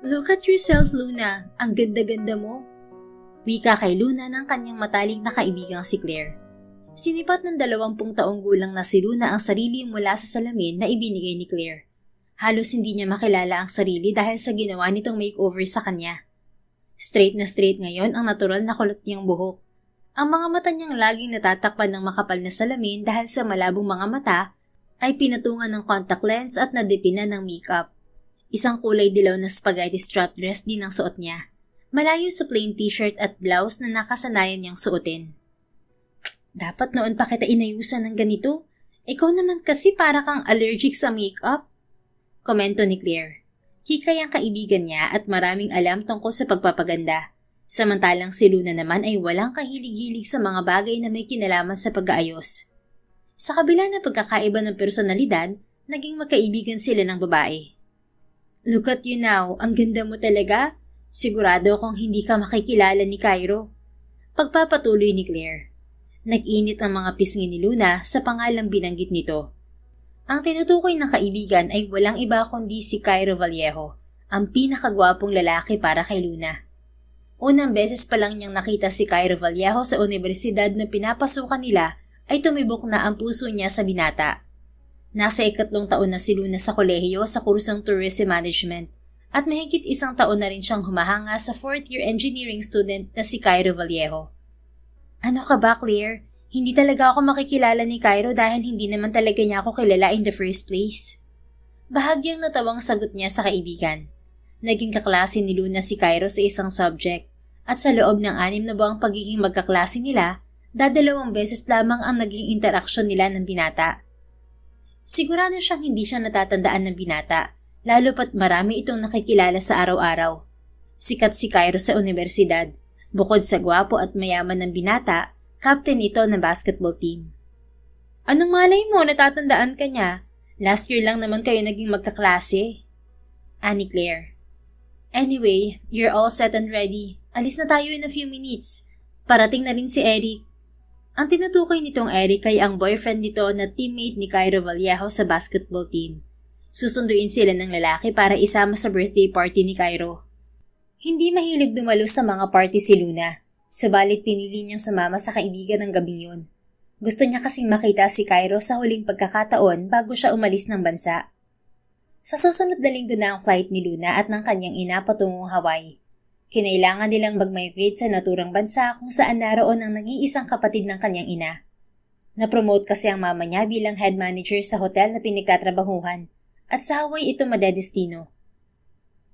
Look at yourself, Luna. Ang ganda-ganda mo. Wika kay Luna ng kanyang matalik na kaibigang si Claire. Sinipat ng 20 taong gulang na si Luna ang sarili mula sa salamin na ibinigay ni Claire. Halos hindi niya makilala ang sarili dahil sa ginawa nitong makeover sa kanya. Straight na straight ngayon ang natural na kulot niyang buhok. Ang mga mata niyang laging natatakpan ng makapal na salamin dahil sa malabong mga mata ay pinatungan ng contact lens at nadipinan ng makeup. Isang kulay dilaw na spaghetti strap dress din ang suot niya. Malayo sa plain t-shirt at blouse na nakasanayan niyang suotin. Dapat noon pa kita inayusan ng ganito. Ikaw naman kasi para kang allergic sa makeup. Komento ni Claire. Hikay ang kaibigan niya at maraming alam tungkol sa pagpapaganda. Samantalang si Luna naman ay walang kahilig-hilig sa mga bagay na may kinalaman sa pag-aayos. Sa kabila ng pagkakaiba ng personalidad, naging magkaibigan sila ng babae. Look at you now, ang ganda mo talaga. Sigurado akong hindi ka makikilala ni Cairo. Pagpapatuloy ni Claire. Nag-init ang mga pisngi ni Luna sa pangalang binanggit nito. Ang tinutukoy ng kaibigan ay walang iba kundi si Cairo Vallejo, ang pinakagwapong lalaki para kay Luna. Unang beses pa lang niyang nakita si Cairo Vallejo sa universidad na pinapasukan nila ay tumibok na ang puso niya sa binata. Nasa 3 taon na si Luna sa kolehiyo sa kursong Tourism Management at mahigit 1 taon na rin siyang humahanga sa 4th year engineering student na si Cairo Vallejo. Ano ka ba, Claire? Hindi talaga ako makikilala ni Cairo dahil hindi naman talaga niya ako kilala in the first place. Bahagyang natawang sagot niya sa kaibigan. Naging kaklase ni Luna si Cairo sa isang subject at sa loob ng 6 na buwang pagiging magkaklase nila, 2 beses lamang ang naging interaksyon nila ng binata. Sigurado siyang hindi siya natatandaan ng binata, lalo pat marami itong nakikilala sa araw-araw. Sikat si Cairo sa universidad. Bukod sa gwapo at mayaman ng binata, captain ito ng basketball team. Anong malay mo, natatandaan ka niya? Last year lang naman kayo naging magkaklase. Ani Claire. Anyway, you're all set and ready. Alis na tayo in a few minutes. Parating na rin si Eric. Ang tinutukoy nitong Eric ay ang boyfriend nito na teammate ni Cairo Vallejo sa basketball team. Susunduin sila ng lalaki para isama sa birthday party ni Cairo. Hindi mahilig dumalo sa mga party si Luna, subalit pinili niyang sumama sa kaibigan ng gabing yun. Gusto niya kasing makita si Cairo sa huling pagkakataon bago siya umalis ng bansa. Sa susunod na linggo na ang flight ni Luna at ng kanyang ina patungong Hawaii. Kinailangan nilang mag-migrate sa naturang bansa kung saan naroon ang nag-iisang kapatid ng kanyang ina. Na-promote kasi ang mama niya bilang head manager sa hotel na pinagtatrabahuhan at sa Hawaii ito madedestino.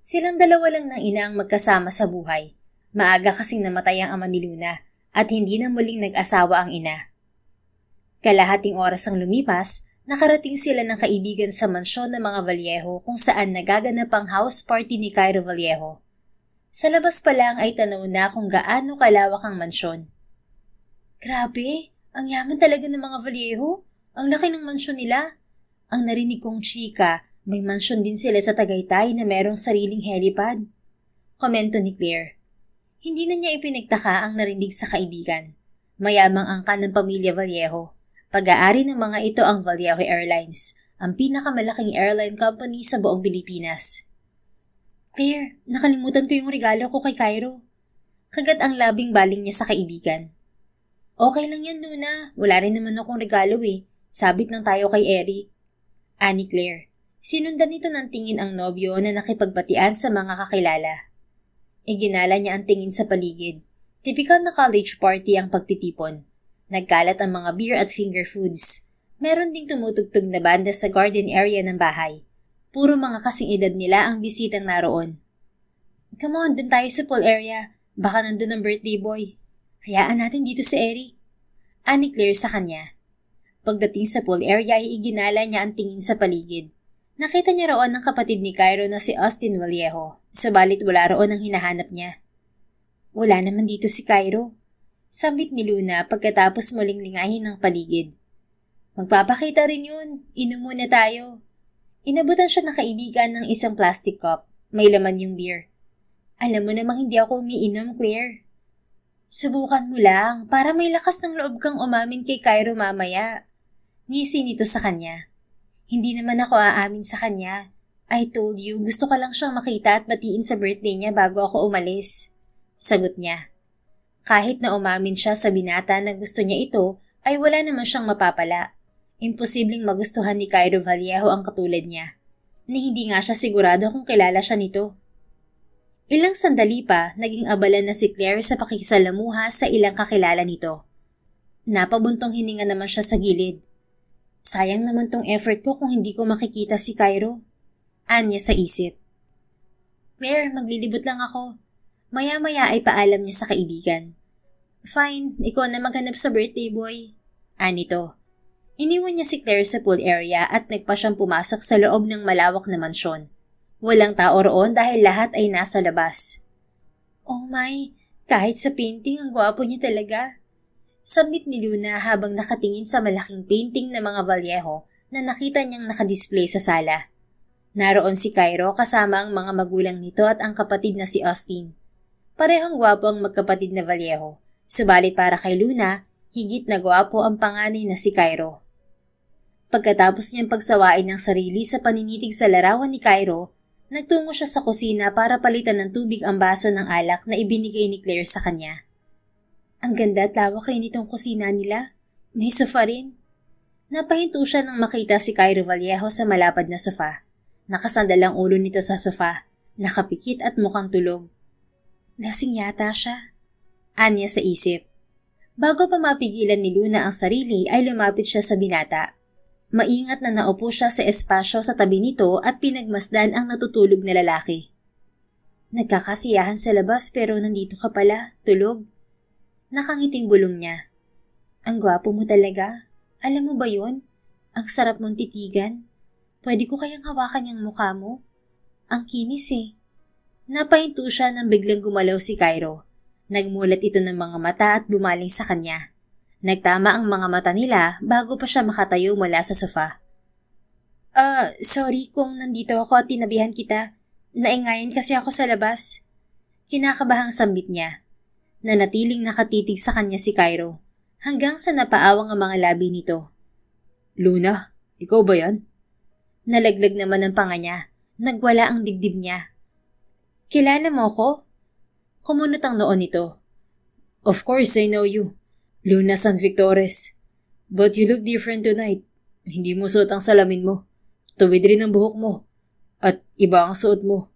Silang dalawa lang ng ina ang magkasama sa buhay. Maaga kasing namatay ang ama ni Luna at hindi na muling nag-asawa ang ina. Kalahating oras ang lumipas, nakarating sila ng kaibigan sa mansyon ng mga Vallejo kung saan nagaganap ang house party ni Cairo Vallejo. Sa labas pa lang ay tanaw na kung gaano kalawak ang mansyon. Grabe, ang yaman talaga ng mga Vallejo. Ang laki ng mansyon nila. Ang narinig kong chika, may mansyon din sila sa Tagaytay na merong sariling helipad. Komento ni Claire. Hindi na niya ipinagtaka ang narinig sa kaibigan. Mayamang angkan ng pamilya Vallejo. Pag-aari ng mga ito ang Vallejo Airlines, ang pinakamalaking airline company sa buong Pilipinas. Claire, nakalimutan ko yung regalo ko kay Cairo. Kagat ang labing baling niya sa kaibigan. Okay lang yan, Luna. Wala rin naman akong regalo eh. Sabit lang tayo kay Eric. Ani Claire. Sinundan nito ng tingin ang nobyo na nakipagbatian sa mga kakilala. Iginala niya ang tingin sa paligid. Typical na college party ang pagtitipon. Nagkalat ang mga beer at finger foods. Meron ding tumutugtog na banda sa garden area ng bahay. Puro mga kasing edad nila ang bisitang naroon. Come on, dun tayo sa pool area. Baka nandun ang birthday boy. Hayaan natin dito si Eric. Ani Claire sa kanya. Pagdating sa pool area ay iginala niya ang tingin sa paligid. Nakita niya roon ang kapatid ni Cairo na si Austin Vallejo, subalit wala roon ang hinahanap niya. Wala naman dito si Cairo. Sambit ni Luna pagkatapos muling lingahin ang paligid. Magpapakita rin yun. Inom muna tayo. Inabutan siya ng kaibigan ng isang plastic cup. May laman yung beer. Alam mo namang hindi ako umiinom, Claire. Subukan mo lang para may lakas ng loob kang umamin kay Cairo mamaya. Ngisi nito sa kanya. Hindi naman ako aamin sa kanya. I told you, gusto ka lang siyang makita at batiin sa birthday niya bago ako umalis. Sagot niya. Kahit na umamin siya sa binata na gusto niya ito, ay wala naman siyang mapapala. Imposibleng magustuhan ni Cairo Vallejo ang katulad niya, ni hindi nga siya sigurado kung kilala siya nito. Ilang sandali pa, naging abala na si Claire sa pakikisalamuha sa ilang kakilala nito. Napabuntong hininga naman siya sa gilid. Sayang naman tong effort ko kung hindi ko makikita si Cairo. Anya sa isip. Claire, maglilibot lang ako. Maya-maya ay paalam niya sa kaibigan. Fine, ikaw na maghanap sa birthday boy. Anito. Iniwan niya si Claire sa pool area at nagpa siyang pumasok sa loob ng malawak na mansyon. Walang tao roon dahil lahat ay nasa labas. Oh my, kahit sa painting ang gwapo niya talaga. Submit ni Luna habang nakatingin sa malaking painting ng mga Vallejo na nakita niyang nakadisplay sa sala. Naroon si Cairo kasama ang mga magulang nito at ang kapatid na si Austin. Parehong gwapo ang magkapatid na Vallejo, subalit para kay Luna, higit na gwapo ang panganay na si Cairo. Pagkatapos niyang pagsawain ng sarili sa paninitig sa larawan ni Cairo, nagtungo siya sa kusina para palitan ng tubig ang baso ng alak na ibinigay ni Claire sa kanya. Ang ganda at lawak rin itong kusina nila. May sofa rin. Napahinto siya nang makita si Cairo Vallejo sa malapad na sofa. Nakasandal ang ulo nito sa sofa, nakapikit at mukhang tulog. Lasing yata siya. Anya sa isip. Bago pa mapigilan ni Luna ang sarili ay lumapit siya sa binata. Maingat na naupo siya sa espasyo sa tabi nito at pinagmasdan ang natutulog na lalaki. Nagkakasiyahan sa labas pero nandito ka pala, tulog. Nakangiting bulong niya. Ang gwapo mo talaga. Alam mo ba yun? Ang sarap mong titigan. Pwede ko kayang hawakan yung mukha mo? Ang kinis eh. Napahinto siya nang biglang gumalaw si Cairo. Nagmulat ito ng mga mata at bumaling sa kanya. Nagtama ang mga mata nila bago pa siya makatayo mula sa sofa. Sorry kung nandito ako at tinabihan kita. Naingayan kasi ako sa labas. Kinakabahang sambit niya. Nanatiling nakatitig sa kanya si Cairo, hanggang sa napaawang ang mga labi nito. Luna, ikaw ba yan? Nalaglag naman ang panga niya. Nagwala ang dibdib niya. Kilala mo ko? Kumunot ang noon nito. Of course, I know you. Luna San Victores. But you look different tonight. Hindi mo suot ang salamin mo. Tuwid rin ang buhok mo. At iba ang suot mo.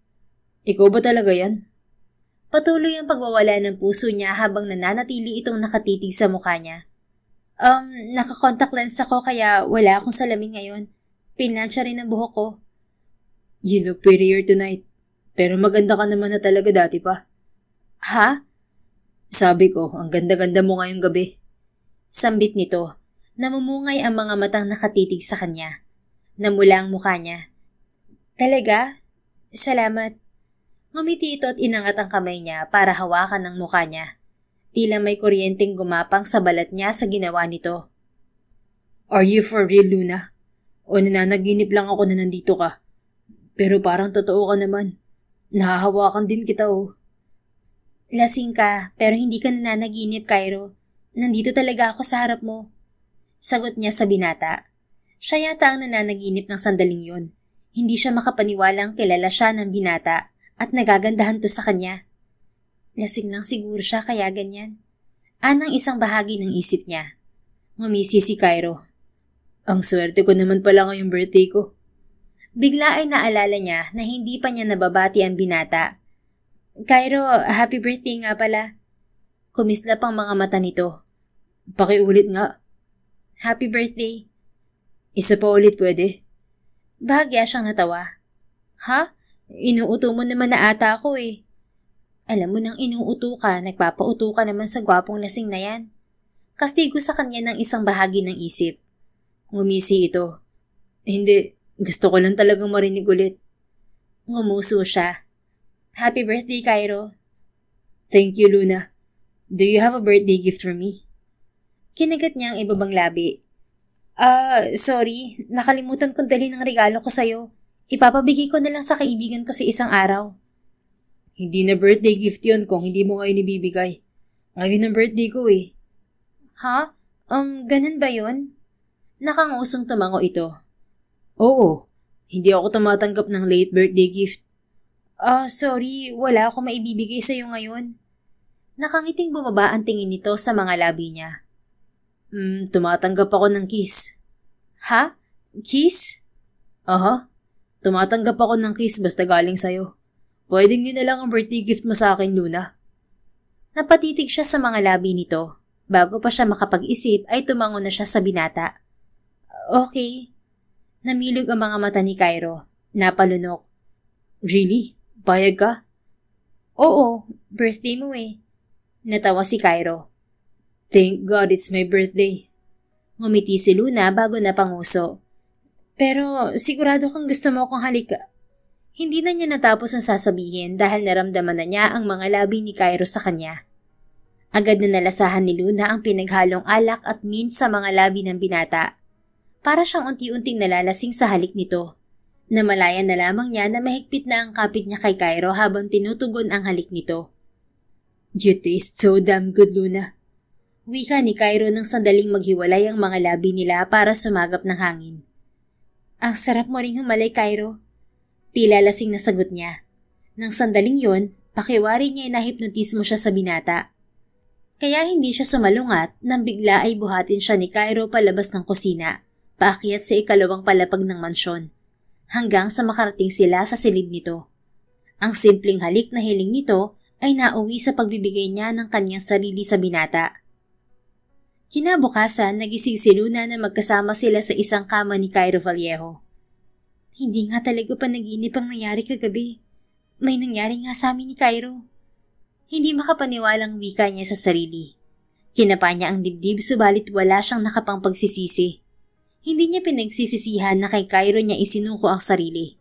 Ikaw ba talaga yan? Patuloy ang pagwawala ng puso niya habang nananatili itong nakatitig sa mukha niya. Naka-contact lens ako kaya wala akong salamin ngayon. Pinansya rin ang buhok ko. You look prettier tonight. Pero maganda ka naman na talaga dati pa. Ha? Sabi ko, ang ganda-ganda mo ngayong gabi. Sambit nito. Namumungay ang mga matang nakatitig sa kanya. Namula ang mukha niya. Talaga? Salamat. Ngumiti ito at inangat ang kamay niya para hawakan ang mukha niya. Tila may kuryenteng gumapang sa balat niya sa ginawa nito. Are you for real, Luna? O nananaginip lang ako na nandito ka? Pero parang totoo ka naman. Nahahawakan din kita oh. Lasing ka, pero hindi ka nananaginip, Cairo. Nandito talaga ako sa harap mo. Sagot niya sa binata. Siya yata ang nananaginip ng sandaling yun. Hindi siya makapaniwalang kilala siya ng binata at nagagandahan to sa kanya. Lasing lang siguro siya kaya ganyan. Anang isang bahagi ng isip niya. Ngumisi si Cairo. Ang swerte ko naman pala ngayong birthday ko. Bigla ay naalala niya na hindi pa niya nababati ang binata. Cairo, happy birthday nga pala. Kumislap ang mga mata nito. Pakiulit nga. Happy birthday. Isa pa ulit pwede? Bahagya siyang natawa. Ha? Inuuto mo naman na ata ako eh. Alam mo nang inuuto ka, nagpapauto ka naman sa gwapong lasing na yan. Kastigo sa kanya ng isang bahagi ng isip. Ngumisi ito. Hindi, gusto ko lang talagang marinig ulit. Ngumuso siya. Happy birthday, Cairo. Thank you, Luna. Do you have a birthday gift for me? Kinagat niya ang ibabang labi. Sorry. Nakalimutan kong dalhin ang regalo ko sa'yo. Ipapabigay ko na lang sa kaibigan ko sa isang araw. Hindi na birthday gift yon kung hindi mo ngayon ibibigay. Ngayon ang birthday ko eh. Ha? Ganun ba yon? Nakangusong tumango ito. Oo. Hindi ako tumatanggap ng late birthday gift. Sorry, wala akong maibibigay sa'yo ngayon. Nakangiting bumaba ang tingin nito sa mga labi niya. Tumatanggap ako ng kiss. Ha? Kiss? Aha. Tumatanggap ako ng kiss basta galing sa'yo. Pwedeng yun na lang ang birthday gift mo sa akin, Luna. Napatitig siya sa mga labi nito. Bago pa siya makapag-isip ay tumango na siya sa binata. Okay. Namilog ang mga mata ni Cairo. Napalunok. Really? Payag ka? Oo, birthday mo eh. Natawa si Cairo. Thank God it's my birthday. Ngumiti si Luna bago napanguso. Pero sigurado kang gusto mo akong halika. Hindi na niya natapos ang sasabihin dahil naramdaman na niya ang mga labi ni Cairo sa kanya. Agad na nalasahan ni Luna ang pinaghalong alak at mint sa mga labi ng binata. Para siyang unti-unting nalalasing sa halik nito. Namalayan na lamang niya na mahigpit na ang kapit niya kay Cairo habang tinutugon ang halik nito. You taste so damn good, Luna. Wika ni Cairo nang sandaling maghiwalay ang mga labi nila para sumagap ng hangin. Ang sarap mo ring humalay, Cairo. Tila lasing na sagot niya. Nang sandaling yon, pakiwari niya ay nahipnotismo siya sa binata. Kaya hindi siya sumalungat nang bigla ay buhatin siya ni Cairo palabas ng kusina, paakyat sa ikalawang palapag ng mansyon, hanggang sa makarating sila sa silid nito. Ang simpleng halik na hiling nito ay nauwi sa pagbibigay niya ng kanyang sarili sa binata. Kinabukasan, nagising si Luna na magkasama sila sa isang kama ni Cairo Vallejo. Hindi nga talaga panaginip ang nangyari kagabi. May nangyari nga sa amin ni Cairo. Hindi makapaniwalang wika niya sa sarili. Kinapa niya ang dibdib subalit wala siyang nakapangpagsisisi. Hindi niya pinagsisisihan na kay Cairo niya isinuko ang sarili.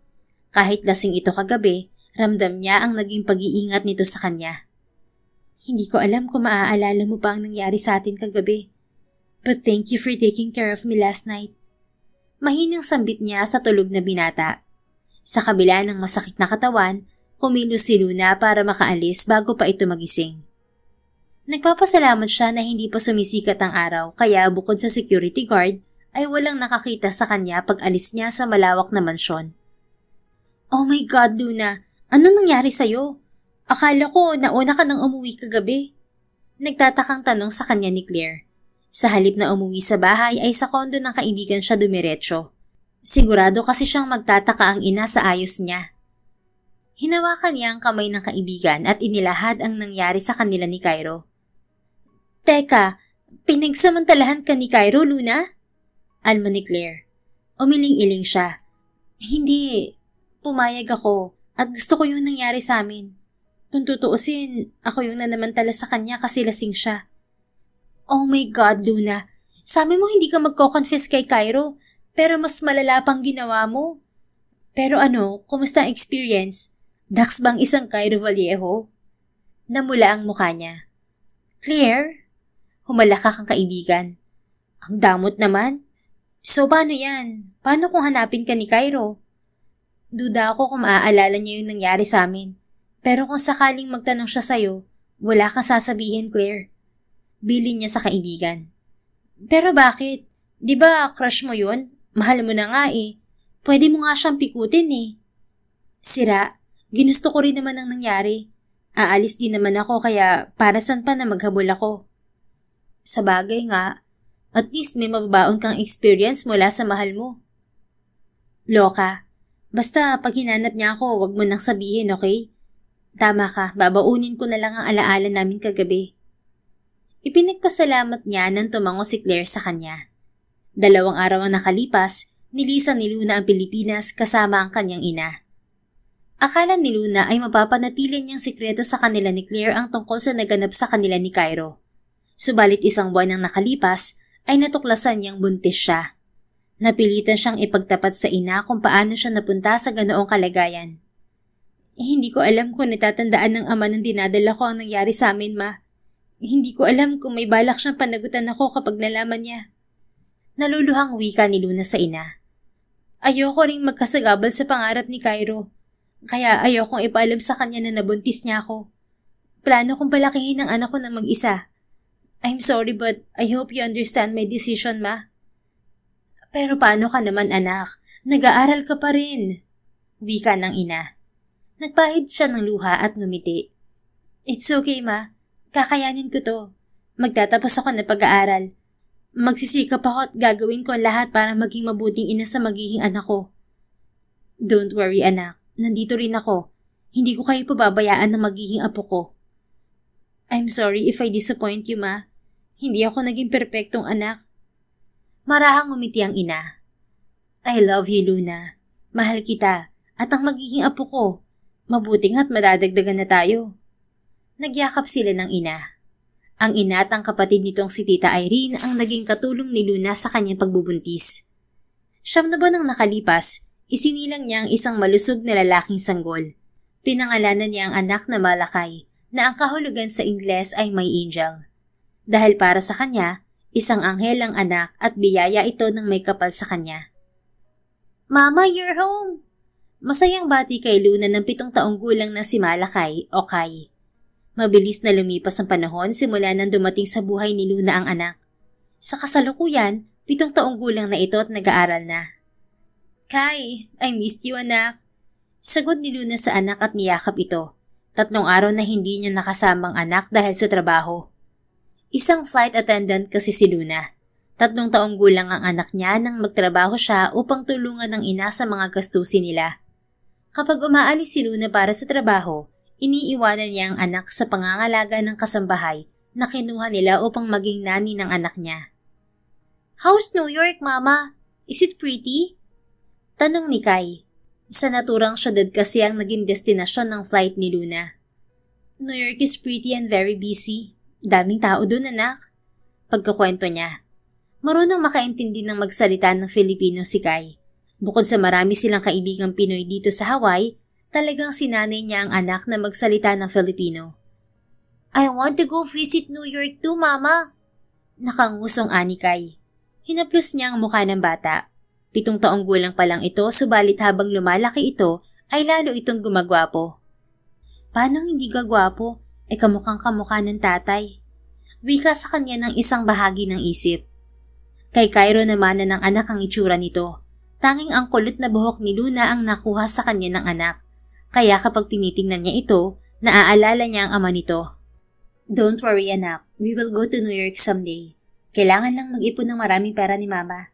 Kahit lasing ito kagabi, ramdam niya ang naging pag-iingat nito sa kanya. Hindi ko alam kung maaalala mo pa ang nangyari sa atin kagabi. But thank you for taking care of me last night. Mahinang sambit niya sa tulog na binata. Sa kabila ng masakit na katawan, kumilos si Luna para makaalis bago pa ito magising. Nagpapasalamat siya na hindi pa sumisikat ang araw kaya bukod sa security guard ay walang nakakita sa kanya pag alis niya sa malawak na mansyon. Oh my God, Luna! Ano nangyari sa'yo? Akala ko nauna ka nang umuwi kagabi. Nagtatakang tanong sa kanya ni Claire. Sa halip na umuwi sa bahay ay sa kondo ng kaibigan siya dumiretso. Sigurado kasi siyang magtataka ang ina sa ayos niya. Hinawakan niya ang kamay ng kaibigan at inilahad ang nangyari sa kanila ni Cairo. Teka, pinagsamantalahan ka ni Cairo, Luna? Alma ni Claire. Umiling-iling siya. Hindi, pumayag ako at gusto ko yung nangyari sa amin. Kung tutuusin, ako yung nanamantala sa kanya kasi lasing siya. Oh my God, Luna. Sabi mo hindi ka magko-confess kay Cairo, pero mas malala pang ginawa mo. Pero ano, kumusta ang experience? Dax bang isang Cairo Vallejo? Namula ang mukha niya. Claire? Humalakak ang kaibigan. Ang damot naman. So paano yan? Paano kung hanapin ka ni Cairo? Duda ako kung maaalala niya yung nangyari sa amin. Pero kung sakaling magtanong siya sa'yo, wala kang sasabihin, Claire. Bilin niya sa kaibigan. Pero bakit? Di ba crush mo yun? Mahal mo na nga eh. Pwede mo nga siyang pikutin eh. Sira, ginusto ko rin naman ang nangyari. Aalis din naman ako kaya para saan pa na maghabol ako. Sa bagay nga, at least may mababaon kang experience mula sa mahal mo. Loka, basta pag hinanap niya ako, wag mo nang sabihin, okay? Tama ka, babaunin ko na lang ang alaala namin kagabi. Ipinagpasalamat niya nang tumango si Claire sa kanya. 2 araw ang nakalipas, nilisan ni Luna ang Pilipinas kasama ang kanyang ina. Akala ni Luna ay mapapanatili niyang sikreto sa kanila ni Claire ang tungkol sa naganap sa kanila ni Cairo. Subalit 1 buwan nang nakalipas ay natuklasan niyang buntis siya. Napilitan siyang ipagtapat sa ina kung paano siya napunta sa ganoong kalagayan. Hindi ko alam kung natatandaan ng ama ng dinadala ko ang nangyari sa amin, ma. Hindi ko alam kung may balak siyang panagutan ako kapag nalaman niya. Naluluhang wika ni Luna sa ina. Ayoko ring magkasagabal sa pangarap ni Cairo. Kaya ayokong ipaalam sa kanya na nabuntis niya ako. Plano kong palakihin ang anak ko na mag-isa. I'm sorry but I hope you understand my decision, ma. Pero paano ka naman, anak? Nag-aaral ka pa rin, wika ng ina. Nagpahid siya ng luha at ngumiti. It's okay, ma. Kakayanin ko to. Magtatapos ako ng pag-aaral. Magsisikap ako at gagawin ko ang lahat para maging mabuting ina sa magiging anak ko. Don't worry, anak. Nandito rin ako. Hindi ko kayo pababayaan na magiging apo ko. I'm sorry if I disappoint you, ma. Hindi ako naging perpektong anak. Marahang ngumiti ang ina. I love you, Luna. Mahal kita. At ang magiging apo ko. Mabuting at madadagdagan na tayo. Nagyakap sila ng ina. Ang ina at ang kapatid nitong si Tita Irene ang naging katulong ni Luna sa kanyang pagbubuntis. 9 na buwan nang nakalipas, isinilang niya ang isang malusog na lalaking sanggol. Pinangalanan niya ang anak na Malakay, na ang kahulugan sa Ingles ay My Angel. Dahil para sa kanya, isang anghel ang anak at biyaya ito ng may kapal sa kanya. Mama, you're home! Masayang bati kay Luna ng 7 taong gulang na si Malakay o Kai. Mabilis na lumipas ang panahon simula nang dumating sa buhay ni Luna ang anak. Sa kasalukuyan, 7 taong gulang na ito at nag-aaral na. Kai, I missed you, anak. Sagot ni Luna sa anak at niyakap ito. 3 araw na hindi niya nakasamang anak dahil sa trabaho. Isang flight attendant kasi si Luna. 3 taong gulang ang anak niya nang magtrabaho siya upang tulungan ng ina sa mga gastusin nila. Kapag umaalis si Luna para sa trabaho, iniiwanan niya ang anak sa pangangalaga ng kasambahay na kinuha nila upang maging nani ng anak niya. How's New York, Mama? Is it pretty? Tanong ni Kai. Sa naturang syudad kasi ang naging destinasyon ng flight ni Luna. New York is pretty and very busy. Daming tao doon, anak. Pagkakwento niya. Marunong makaintindi ng magsalita ng Filipino si Kai. Bukod sa marami silang kaibigang Pinoy dito sa Hawaii, talagang sinanay niya ang anak na magsalita ng Filipino. I want to go visit New York too, Mama. Nakangusong ani Kai. Hinaplos niya ang mukha ng bata. 7 taong gulang pa lang ito, subalit habang lumalaki ito, ay lalo itong gumagwapo. Paano hindi gagwapo? Kamukhang kamukha ng tatay. Wika sa kanya ng isang bahagi ng isip. Kay Cairo naman na ng anak ang itsura nito. Tanging ang kulot na buhok ni Luna ang nakuha sa kanya ng anak. Kaya kapag tinitingnan niya ito, naaalala niya ang ama nito. Don't worry, anak. We will go to New York someday. Kailangan lang mag-ipon ng maraming pera ni Mama.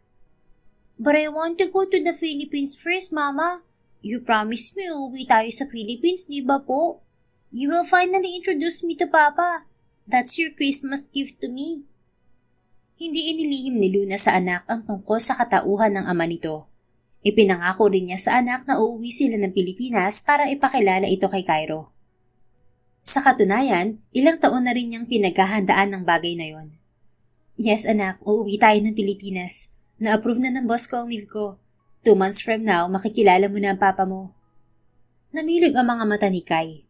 But I want to go to the Philippines first, Mama. You promised me uuwi tayo sa Philippines, di ba po? You will finally introduce me to Papa. That's your Christmas gift to me. Hindi inilihim ni Luna sa anak ang tungkol sa katauhan ng ama nito. Ipinangako rin niya sa anak na uuwi sila ng Pilipinas para ipakilala ito kay Cairo. Sa katunayan, ilang taon na rin niyang pinaghahandaan ng bagay na yon. Yes, anak, uuwi tayo ng Pilipinas. Na-approve na ng boss ko ang leave ko. 2 months from now, makikilala mo na ang papa mo. Namilog ang mga mata ni Kai.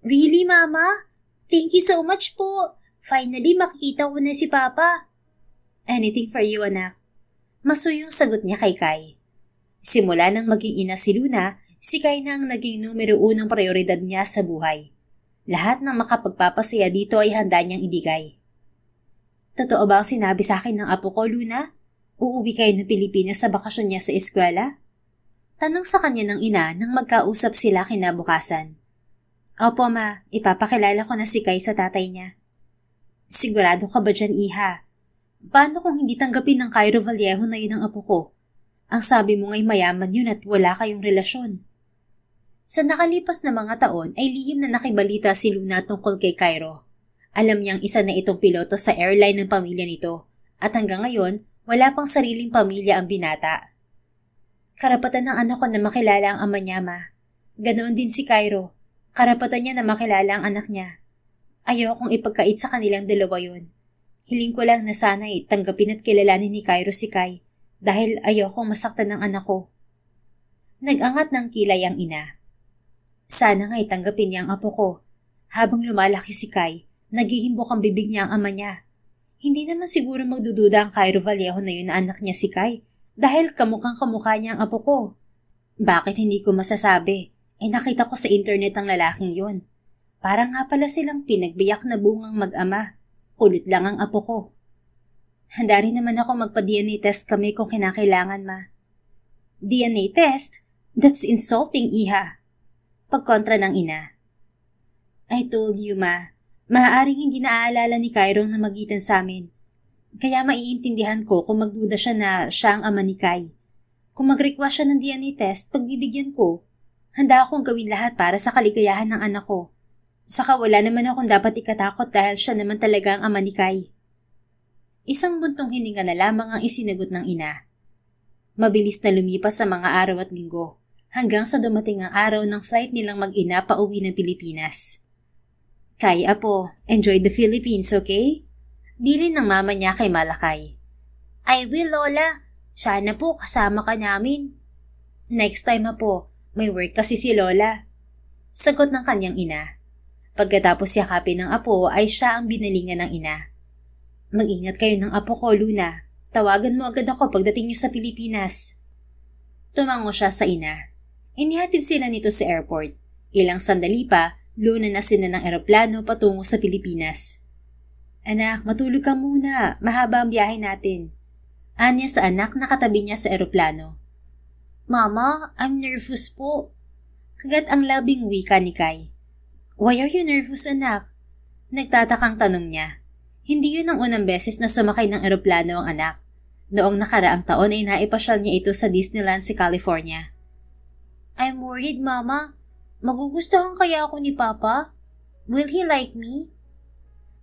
Really, Mama? Thank you so much po. Finally, makikita ko na si Papa. Anything for you, anak. Masuyong sagot niya kay Kai. Simula nang maging ina si Luna, si Kai na ang naging numero 1 prioridad niya sa buhay. Lahat ng makapagpapasaya dito ay handa niyang ibigay. Totoo ba ang sinabi sa akin ng apo ko, Luna? Uuwi kayo ng Pilipinas sa bakasyon niya sa eskwela? Tanong sa kanya ng ina nang magkausap sila kinabukasan. Opo, Ma. Ipapakilala ko na si Kai sa tatay niya. Sigurado ka ba dyan, Iha? Paano kung hindi tanggapin ng Cairo Vallejo na yun ang apo ko? Ang sabi mo nga'y mayaman yun at wala kayong relasyon. Sa nakalipas na mga taon ay lihim na nakibalita si Luna tungkol kay Cairo. Alam niyang isa na itong piloto sa airline ng pamilya nito at hanggang ngayon wala pang sariling pamilya ang binata. Karapatan ng anak ko na makilala ang ama niya, Ma. Ganoon din si Cairo. Karapatan niya na makilala ang anak niya. Ayokong ipagkait sa kanilang dalawa yun. Hiling ko lang na sana'y tanggapin at kilalanin ni Cairo si Kai dahil ayokong masaktan ng anak ko. Nag-angat ng kilay ang ina. Sana nga'y tanggapin niya ang apo ko. Habang lumalaki si Kai, naghihimbok ang bibig niya ang ama niya. Hindi naman siguro magdududa ang Cairo Vallejo na yun na anak niya si Kai dahil kamukhang kamukha niya ang apo ko. Bakit hindi ko masasabi? Nakita ko sa internet ang lalaking yon. Parang nga pala silang pinagbiyak na bungang mag-ama. Kulot lang ang apo ko. Handa rin naman ako magpa-DNA test kami kung kinakailangan, Ma. DNA test? That's insulting, Iha. Pagkontra ng ina. I told you, Ma. Maaaring hindi naaalala ni Cairo na magitan sa amin. Kaya maiintindihan ko kung magduda siya na siya ang ama ni Kai. Kung mag-request siya ng DNA test, pagbibigyan ko. Handa akong gawin lahat para sa kaligayahan ng anak ko. Saka wala naman akong dapat ikatakot dahil siya naman talaga ang ama ni Kai. Isang buntong hininga na lamang ang isinagot ng ina. Mabilis na lumipas sa mga araw at linggo, hanggang sa dumating ang araw ng flight nilang mag-ina pauwi ng Pilipinas. Kai, apo, enjoy the Philippines, okay? Dilin ng mama niya kay Malakay. I will, Lola. Sana po kasama ka namin. Next time, apo. May work kasi si Lola. Sagot ng kanyang ina. Pagkatapos yakapin ng apo ay siya ang binalingan ng ina. Mag-ingat kayo ng apo ko, Luna. Tawagan mo agad ako pagdating niyo sa Pilipinas. Tumango siya sa ina. Inihatid sila nito sa airport. Ilang sandali pa, luna na sila ng eroplano patungo sa Pilipinas. Anak, matulog ka muna. Mahaba ang biyahe natin. Anya sa anak na katabi niya sa eroplano. Mama, I'm nervous po. Kagat ang labing wika ni Kai. Why are you nervous, anak? Nagtatakang tanong niya. Hindi yun ang unang beses na sumakay ng eroplano ang anak. Noong nakaraang taon ay naipasyal niya ito sa Disneyland sa California. I'm worried, Mama. Magugustuhan kaya ako ni Papa? Will he like me?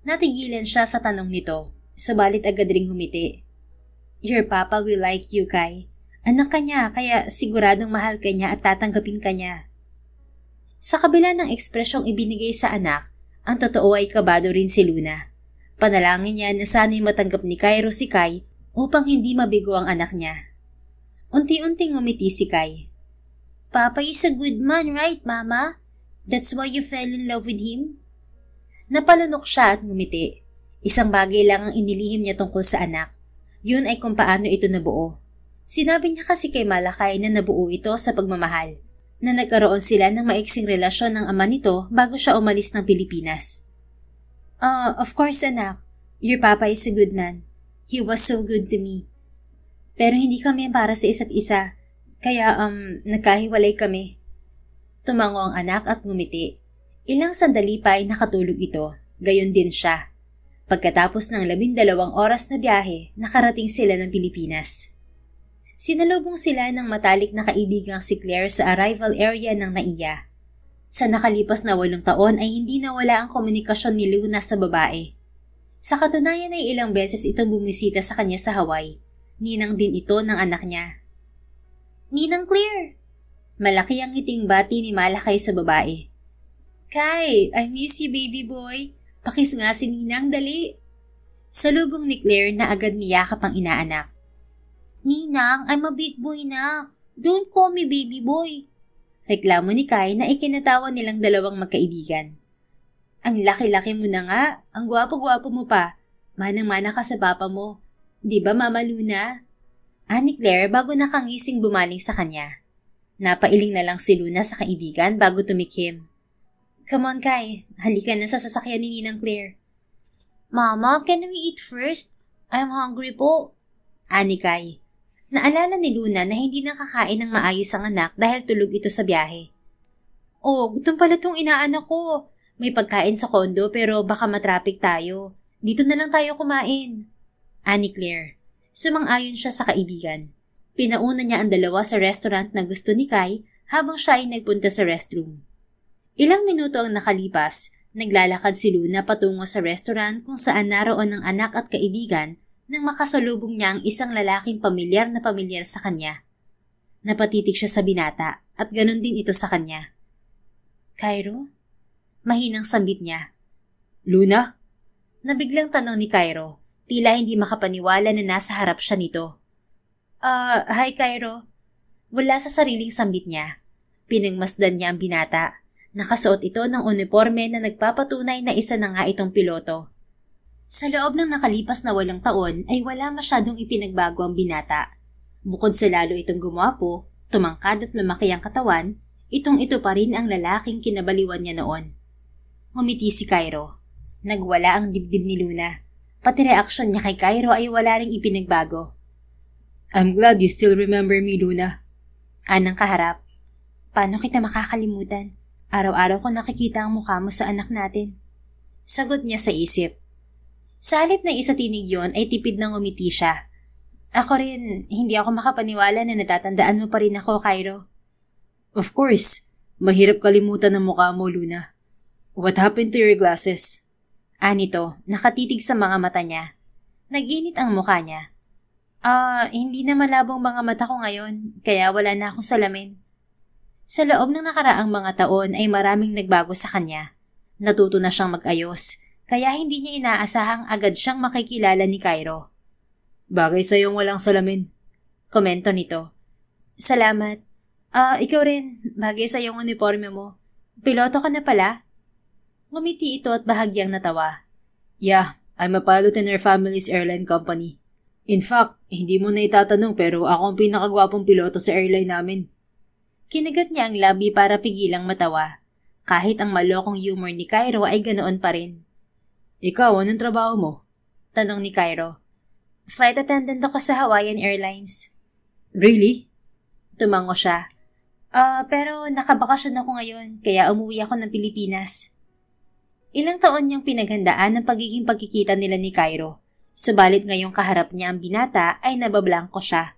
Natigilan siya sa tanong nito, subalit agad ring humiti. Your Papa will like you, Kai. Anak ka niya, kaya siguradong mahal ka niya at tatanggapin ka niya. Sa kabila ng ekspresyong ibinigay sa anak, ang totoo ay kabado rin si Luna. Panalangin niya na sana'y matanggap ni Cairo si Kai upang hindi mabigo ang anak niya. Unti-unting ngumiti si Kai. Papa is a good man, right, Mama? That's why you fell in love with him? Napalunok siya at ngumiti. Isang bagay lang ang inilihim niya tungkol sa anak. Yun ay kung paano ito nabuo. Sinabi niya kasi kay Malakay na nabuo ito sa pagmamahal, na nagkaroon sila ng maiksing relasyon ng ama nito bago siya umalis ng Pilipinas. Of course, anak. Your papa is a good man. He was so good to me. Pero hindi kami para sa isa't isa, kaya nagkahiwalay kami. Tumango ang anak at ngumiti. Ilang sandali pa ay nakatulog ito, gayon din siya. Pagkatapos ng 12 oras na biyahe, nakarating sila ng Pilipinas. Sinalubong sila ng matalik na kaibigang si Claire sa arrival area ng NAIA. Sa nakalipas na 8 taon ay hindi nawala ang komunikasyon ni Luna sa babae. Sa katunayan ay ilang beses itong bumisita sa kanya sa Hawaii. Ninang din ito ng anak niya. Ninang Claire! Malaki ang ngiting bati ni Malakay sa babae. Kai, I miss you, baby boy. Pakis nga si Ninang, dali. Salubong ni Claire na agad niyakap ang inaanak. Ninang, I'm a big boy na. Don't call me baby boy. Reklamo ni Kai na ikinatawa nilang dalawang magkaibigan. Ang laki-laki mo na nga, ang gwapo-gwapo mo pa. Manang-mana ka sa papa mo. Di ba, Mama Luna? Ni Claire bago nakangising bumaling sa kanya. Napailing na lang si Luna sa kaibigan bago tumikim. Come on, Kai. Halika na sa sasakyan ni Ninang Claire. Mama, can we eat first? I'm hungry po. Ani Kai. Naalala ni Luna na hindi nakakain ng maayos ang anak dahil tulog ito sa biyahe. Oh, gutom pala tong inaanak ko. May pagkain sa kondo pero baka matraffic tayo. Dito na lang tayo kumain. Ani Claire. Sumang-ayon siya sa kaibigan. Pinauna niya ang dalawa sa restaurant na gusto ni Kai habang siya ay nagpunta sa restroom. Ilang minuto ang nakalipas, naglalakad si Luna patungo sa restaurant kung saan naroon ang anak at kaibigan nang makasalubong niya ang isang lalaking pamilyar na pamilyar sa kanya. Napatitig siya sa binata at ganun din ito sa kanya. Cairo? Mahinang sambit niya. Luna? Nabiglang tanong ni Cairo, tila hindi makapaniwala na nasa harap siya nito. Hi Cairo. Wala sa sariling sambit niya. Pinagmasdan niya ang binata. Nakasuot ito ng uniforme na nagpapatunay na isa na nga itong piloto. Sa loob ng nakalipas na 8 taon ay wala masyadong ipinagbago ang binata. Bukod sa lalo itong gumwapo, tumangkad at lumaki ang katawan, ito pa rin ang lalaking kinabaliwan niya noon. Ngumiti si Cairo. Nagwala ang dibdib ni Luna. Pati reaksyon niya kay Cairo ay wala ring ipinagbago. I'm glad you still remember me, Luna. Anang kaharap. Paano kita makakalimutan? Araw-araw ko nakikita ang mukha mo sa anak natin. Sagot niya sa isip. Sa halip na isatinig yon ay tipid ng umiti siya. Ako rin, hindi ako makapaniwala na natatandaan mo pa rin ako, Cairo. Of course. Mahirap kalimutan ang mukha mo, Luna. What happened to your glasses? Anito, nakatitig sa mga mata niya. Nag-init ang mukha niya. Hindi na malabong mga mata ko ngayon, kaya wala na akong salamin. Sa loob ng nakaraang mga taon ay maraming nagbago sa kanya. Natuto na siyang mag-ayos, kaya hindi niya inaasahang agad siyang makikilala ni Cairo. Bagay sa'yong walang salamin. Komento nito. Salamat. Ikaw rin, bagay sa'yong uniforme mo. Piloto ka na pala? Ngumiti ito at bahagyang natawa. Yeah, I'm a pilot in our family's airline company. In fact, hindi mo na itatanong pero ako ang pinakagwapong piloto sa airline namin. Kinagat niya ang labi para pigilang matawa. Kahit ang malokong humor ni Cairo ay ganoon pa rin. Ikaw, anong trabaho mo? Tanong ni Cairo. Flight attendant ako sa Hawaiian Airlines. Really? Tumango siya. Pero nakabakasyon ako ngayon, kaya umuwi ako ng Pilipinas. Ilang taon niyang pinaghandaan ang pagiging pagkikita nila ni Cairo. Subalit ngayong kaharap niya ang binata ay nabablangko siya.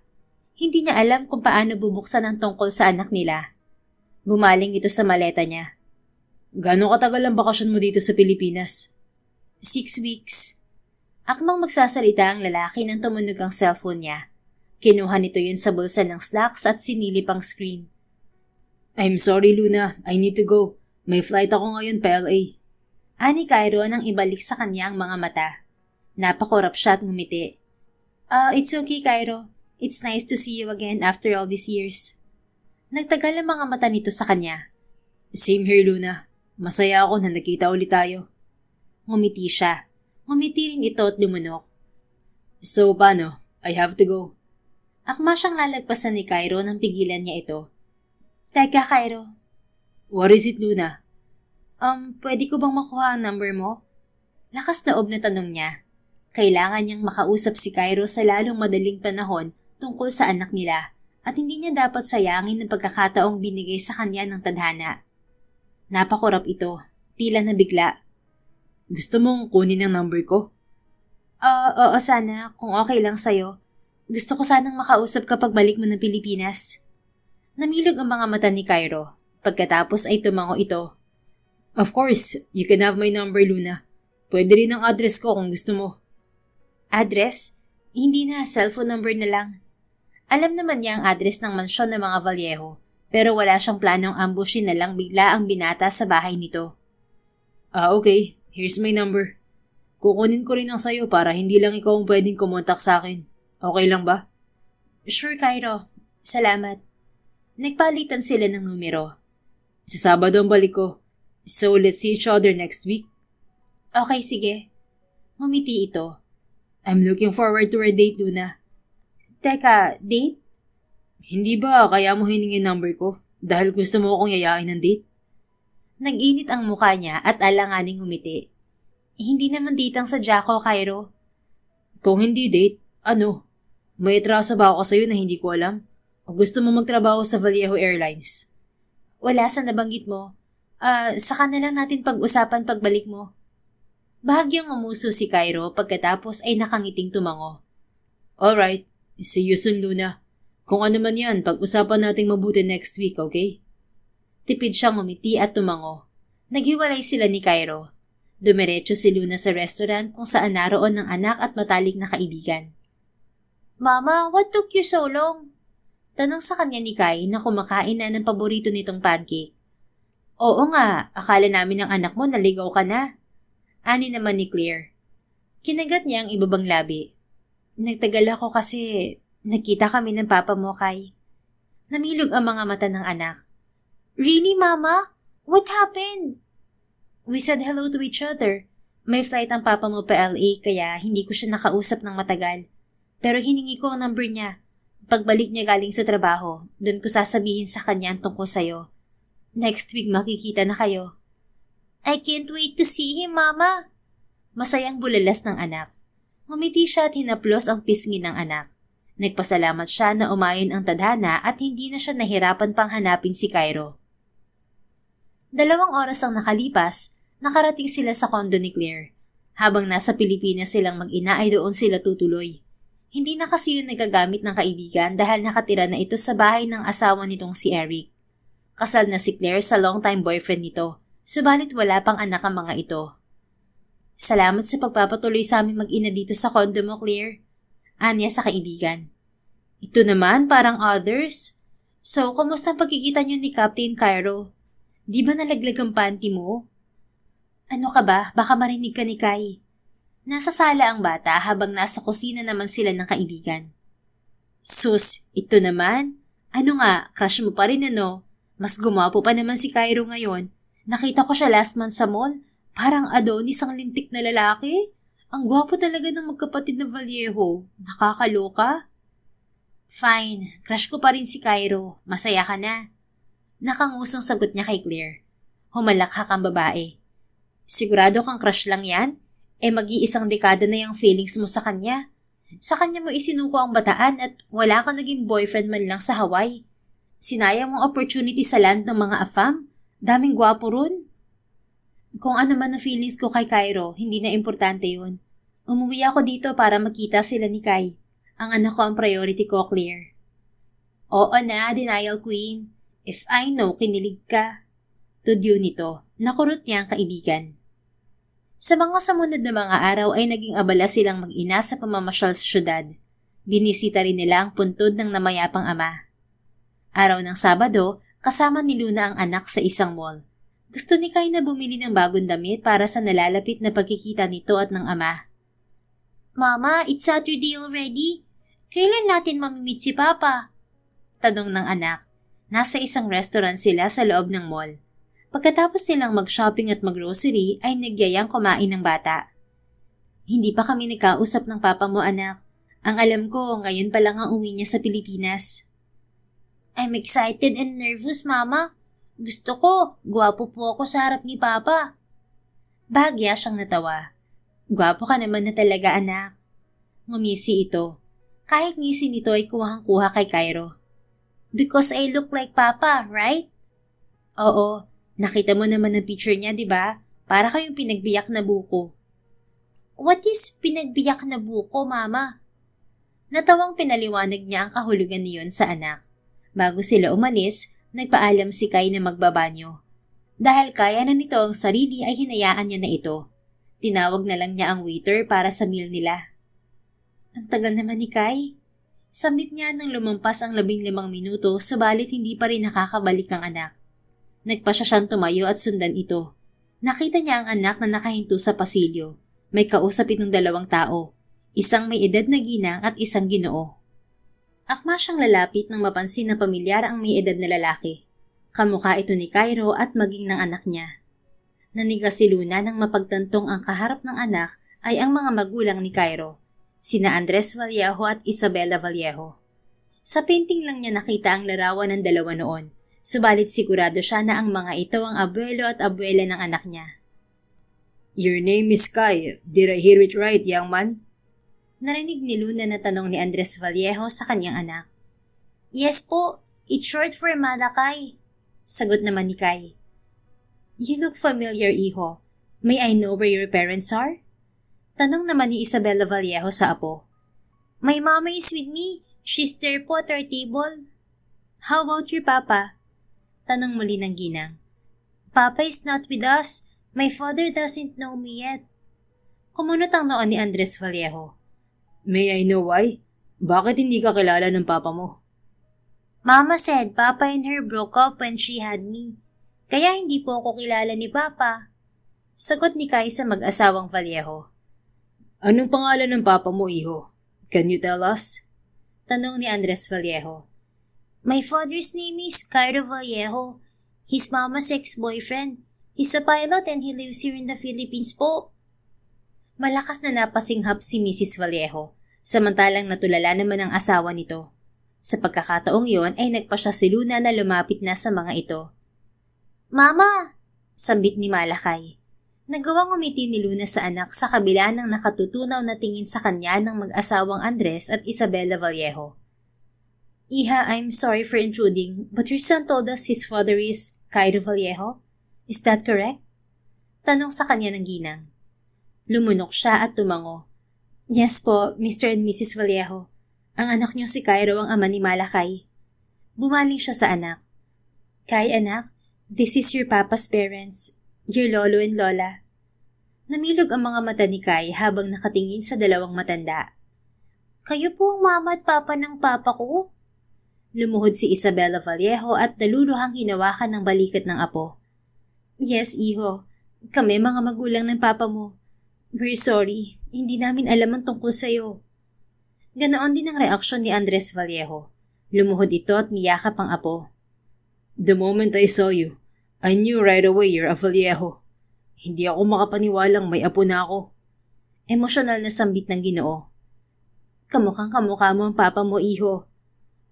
Hindi niya alam kung paano bubuksan ang tungkol sa anak nila. Bumaling ito sa maleta niya. Gano'ng katagal ang bakasyon mo dito sa Pilipinas? 6 weeks. Akmang magsasalita ang lalaki nang tumunog ang cellphone niya. Kinuha nito yun sa bulsa ng slacks at sinilip ang screen. I'm sorry, Luna. I need to go. May flight ako ngayon pa LA. Ani Cairo nang ibalik sa kanya ang mga mata. Napakurap siya at ngumiti. It's okay, Cairo. It's nice to see you again after all these years. Nagtagal ang mga mata nito sa kanya. Same here, Luna. Masaya ako na nakita ulit tayo. Ngumiti siya. Ngumiti rin ito at lumunok. So, paano? I have to go. Akma siyang lalagpasan ni Cairo nang pigilan niya ito. Teka, Cairo. What is it, Luna? Pwede ko bang makuha ang number mo? Lakas loob na tanong niya. Kailangan niyang makausap si Cairo sa lalong madaling panahon tungkol sa anak nila at hindi niya dapat sayangin ang pagkakataong binigay sa kanya ng tadhana. Napakurap ito. Tila nabigla. Gusto mong kunin ang number ko? Oo sana, kung okay lang sa'yo. Gusto ko sanang makausap kapag balik mo ng Pilipinas. Namilog ang mga mata ni Cairo. Pagkatapos ay tumango ito. Of course, you can have my number, Luna. Pwede rin ang address ko kung gusto mo. Address? Hindi na, cellphone number na lang. Alam naman niya ang address ng mansyon ng mga Vallejo, pero wala siyang planong ambushin na lang bigla ang binata sa bahay nito. Okay. Here's my number. Kukunin ko rin ang sayo para hindi lang ikaw ang pwedeng kumontak sa akin. Okay lang ba? Sure, Cairo. Salamat. Nagpalitan sila ng numero. Sa Sabado ang balik ko. So, let's see each other next week. Okay, sige. Ngumiti ito. I'm looking forward to our date, Luna. Teka, date? Hindi ba kaya mo hiningi number ko? Dahil gusto mo akong yayain ng date? Nag-init ang mukha niya at alanganing ngumiti. Hindi naman date ang sadya ko, Cairo. Kung hindi date, ano? May atraso ba ako sa'yo na hindi ko alam? O gusto mo magtrabaho sa Vallejo Airlines? Wala sa nabanggit mo. Saka na lang natin pag-usapan pagbalik mo. Bahagyang umuso si Cairo pagkatapos ay nakangiting tumango. Alright, see you soon, Luna. Kung ano man yan, pag-usapan nating mabuti next week, okay? Tipid siyang umiti at tumango. Naghiwalay sila ni Cairo. Dumiretso si Luna sa restaurant kung saan naroon ng anak at matalik na kaibigan. Mama, what took you so long? Tanong sa kanya ni Kai na kumakain na ng paborito nitong pancake. Oo nga, akala namin ng anak mo naligaw ka na. Ani naman ni Claire. Kinagat niya ang ibabang labi. Nagtagal ako kasi nakita kami ng papa mo, Kai. Namilog ang mga mata ng anak. Really, Mama? What happened? We said hello to each other. May flight ang papa mo pa LA kaya hindi ko siya nakausap ng matagal. Pero hiningi ko ang number niya. Pagbalik niya galing sa trabaho, doon ko sasabihin sa kanya ang tungkol sa'yo. Next week makikita na kayo. I can't wait to see him, Mama. Masayang bulalas ng anak. Ngumiti siya at hinaplos ang pisngi ng anak. Nagpasalamat siya na umayon ang tadhana at hindi na siya nahirapan pang hanapin si Cairo. 2 oras ang nakalipas, nakarating sila sa kondo ni Claire. Habang nasa Pilipinas silang mag-ina ay doon sila tutuloy. Hindi na kasi yun nagagamit ng kaibigan dahil nakatira na ito sa bahay ng asawa nitong si Eric. Kasal na si Claire sa long-time boyfriend nito, subalit wala pang anak ang mga ito. Salamat sa pagpapatuloy sa aming mag-ina dito sa kondo mo, Claire. Anya sa kaibigan. Ito naman parang others. So, kumusta ang pagkikita niyo ni Captain Cairo? Di ba nalaglag ang panty mo? Ano ka ba? Baka marinig ka ni Kai. Nasa sala ang bata habang nasa kusina naman sila ng kaibigan. Sus, ito naman? Ano nga, crush mo pa rin ano? Mas gumapo pa naman si Cairo ngayon. Nakita ko siya last month sa mall. Parang Adonis ang lintik na lalaki. Ang gwapo talaga ng magkapatid na Vallejo. Nakakaloka? Fine, crush ko pa rin si Cairo. Masaya ka na. Nakangusong sagot niya kay Claire. Humalakhak ang babae. Sigurado kang crush lang yan? Mag-iisang dekada na yung feelings mo sa kanya. Sa kanya mo isinuko ang bataan at wala kang naging boyfriend man lang sa Hawaii. Sinayang mong opportunity sa land ng mga afam. Daming gwapo ron. Kung ano man ang feelings ko kay Cairo, hindi na importante yun. Umuwi ako dito para makita sila ni Kai. Ang anak ko ang priority ko, Claire. Oo na, denial queen. If I know, kinilig ka. Tudyo nito, nakurot niya ang kaibigan. Sa mga sumunod na mga araw ay naging abala silang mag-ina sa pamamasyal sa syudad. Binisita rin nila ang puntod ng namayapang ama. Araw ng Sabado, kasama ni Luna ang anak sa isang mall. Gusto ni Kai na bumili ng bagong damit para sa nalalapit na pagkikita nito at ng ama. Mama, it's Saturday already. Kailan natin mamimit si Papa? Tanong ng anak. Nasa isang restaurant sila sa loob ng mall. Pagkatapos nilang mag-shopping at mag-grocery ay nagyayang kumain ng bata. Hindi pa kami nagkausap ng papa mo, anak. Ang alam ko, ngayon pa lang ang uwi niya sa Pilipinas. I'm excited and nervous, Mama. Gusto ko, gwapo po ako sa harap ni Papa. Bahagya siyang natawa. Gwapo ka naman na talaga, anak. Ngumisi ito. Kahit ngisi nito ay kuhang-kuha kay Cairo. Because I look like Papa, right? Oo. Nakita mo naman ang picture niya, di ba? Para kayong pinagbiyak na buko. What is pinagbiyak na buko, Mama? Natawang pinaliwanag niya ang kahulugan niyon sa anak. Bago sila umalis, nagpaalam si Kai na magbabanyo. Dahil kaya na nito ang sarili ay hinayaan niya na ito. Tinawag na lang niya ang waiter para sa meal nila. Ang tagal naman ni Kai. Samnit niya nang lumampas ang 15 minuto, subalit hindi pa rin nakakabalik ang anak. Nagpasya siyang tumayo at sundan ito. Nakita niya ang anak na nakahinto sa pasilyo. May kausap itong 2 tao. Isang may edad na ginang at isang ginoo. Akma siyang lalapit nang mapansin na pamilyar ang may edad na lalaki. Kamukha ito ni Cairo at maging ng anak niya. Nanigas si Luna nang mapagtantong ang kaharap ng anak ay ang mga magulang ni Cairo, sina Andres Vallejo at Isabela Vallejo. Sa painting lang niya nakita ang larawan ng 2 noon. Subalit sigurado siya na ang mga ito ang abuelo at abuela ng anak niya. Your name is Kai. Did I hear it right, young man? Narinig ni Luna na tanong ni Andres Vallejo sa kanyang anak. Yes po, it's short for Malakay. Sagot naman ni Kai. You look familiar, iho. May I know where your parents are? Tanong naman ni Isabela Vallejo sa apo. My mama is with me. She's there po at our table. How about your papa? Tanong muli ng ginang. Papa is not with us. My father doesn't know me yet. Kumunot ang noon ni Andres Vallejo. May I know why? Bakit hindi ka kilala ng papa mo? Mama said Papa and her broke up when she had me. Kaya hindi po ako kilala ni Papa. Sagot ni Kai sa mag-asawang Vallejo. Anong pangalan ng papa mo, iho? Can you tell us? Tanong ni Andres Vallejo. My father's name is Cairo Vallejo. His mama's ex-boyfriend. He's a pilot and he lives here in the Philippines po. Malakas na napasinghap si Mrs. Vallejo, samantalang natulala naman ang asawa nito. Sa pagkakataong yon ay nagpasya si Luna na lumapit na sa mga ito. Mama! Sambit ni Malakay. Nagawang umiti ni Luna sa anak sa kabila ng nakatutunaw na tingin sa kanya ng mag-asawang Andres at Isabela Vallejo. Iha, I'm sorry for intruding, but your son told us his father is Cairo Vallejo? Is that correct? Tanong sa kanya ng ginang. Lumunok siya at tumango. Yes po, Mr. and Mrs. Vallejo. Ang anak niyo si Cairo ang ama ni Malakay. Bumaling siya sa anak. Kay anak, this is your papa's parents, your lolo and lola. Namilog ang mga mata ni Kai habang nakatingin sa dalawang matanda. Kayo po ang mama at papa ng papa ko? Lumuhod si Isabela Vallejo at naluluhang hinawakan ng balikat ng apo. Yes, iho. Kami mga magulang ng papa mo. We're sorry, hindi namin alam ang tungkol sa'yo. Ganoon din ang reaksyon ni Andres Vallejo. Lumuhod ito at niyakap ang apo. The moment I saw you, I knew right away you're a Vallejo. Hindi ako makapaniwalang may apo na ako. Emosyonal na sambit ng Ginoo. Kamukhang kamukha mo ang papa mo, iho.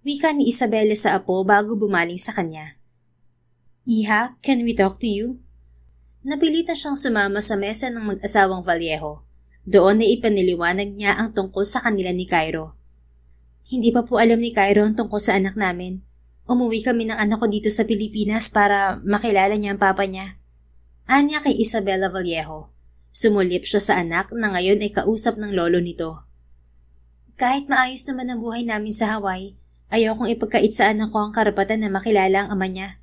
Wika ni Isabela sa apo bago bumaling sa kanya. Iha, can we talk to you? Napilitan siyang sumama sa mesa ng mag-asawang Vallejo. Doon ay ipaniliwanag niya ang tungkol sa kanila ni Cairo. Hindi pa po alam ni Cairo ang tungkol sa anak namin. Umuwi kami ng anak ko dito sa Pilipinas para makilala niya ang papa niya. Anya kay Isabela Vallejo. Sumulip siya sa anak na ngayon ay kausap ng lolo nito. Kahit maayos naman ang buhay namin sa Hawaii, ayaw kong ipagkait sa anak ko ang karapatan na makilala ang ama niya.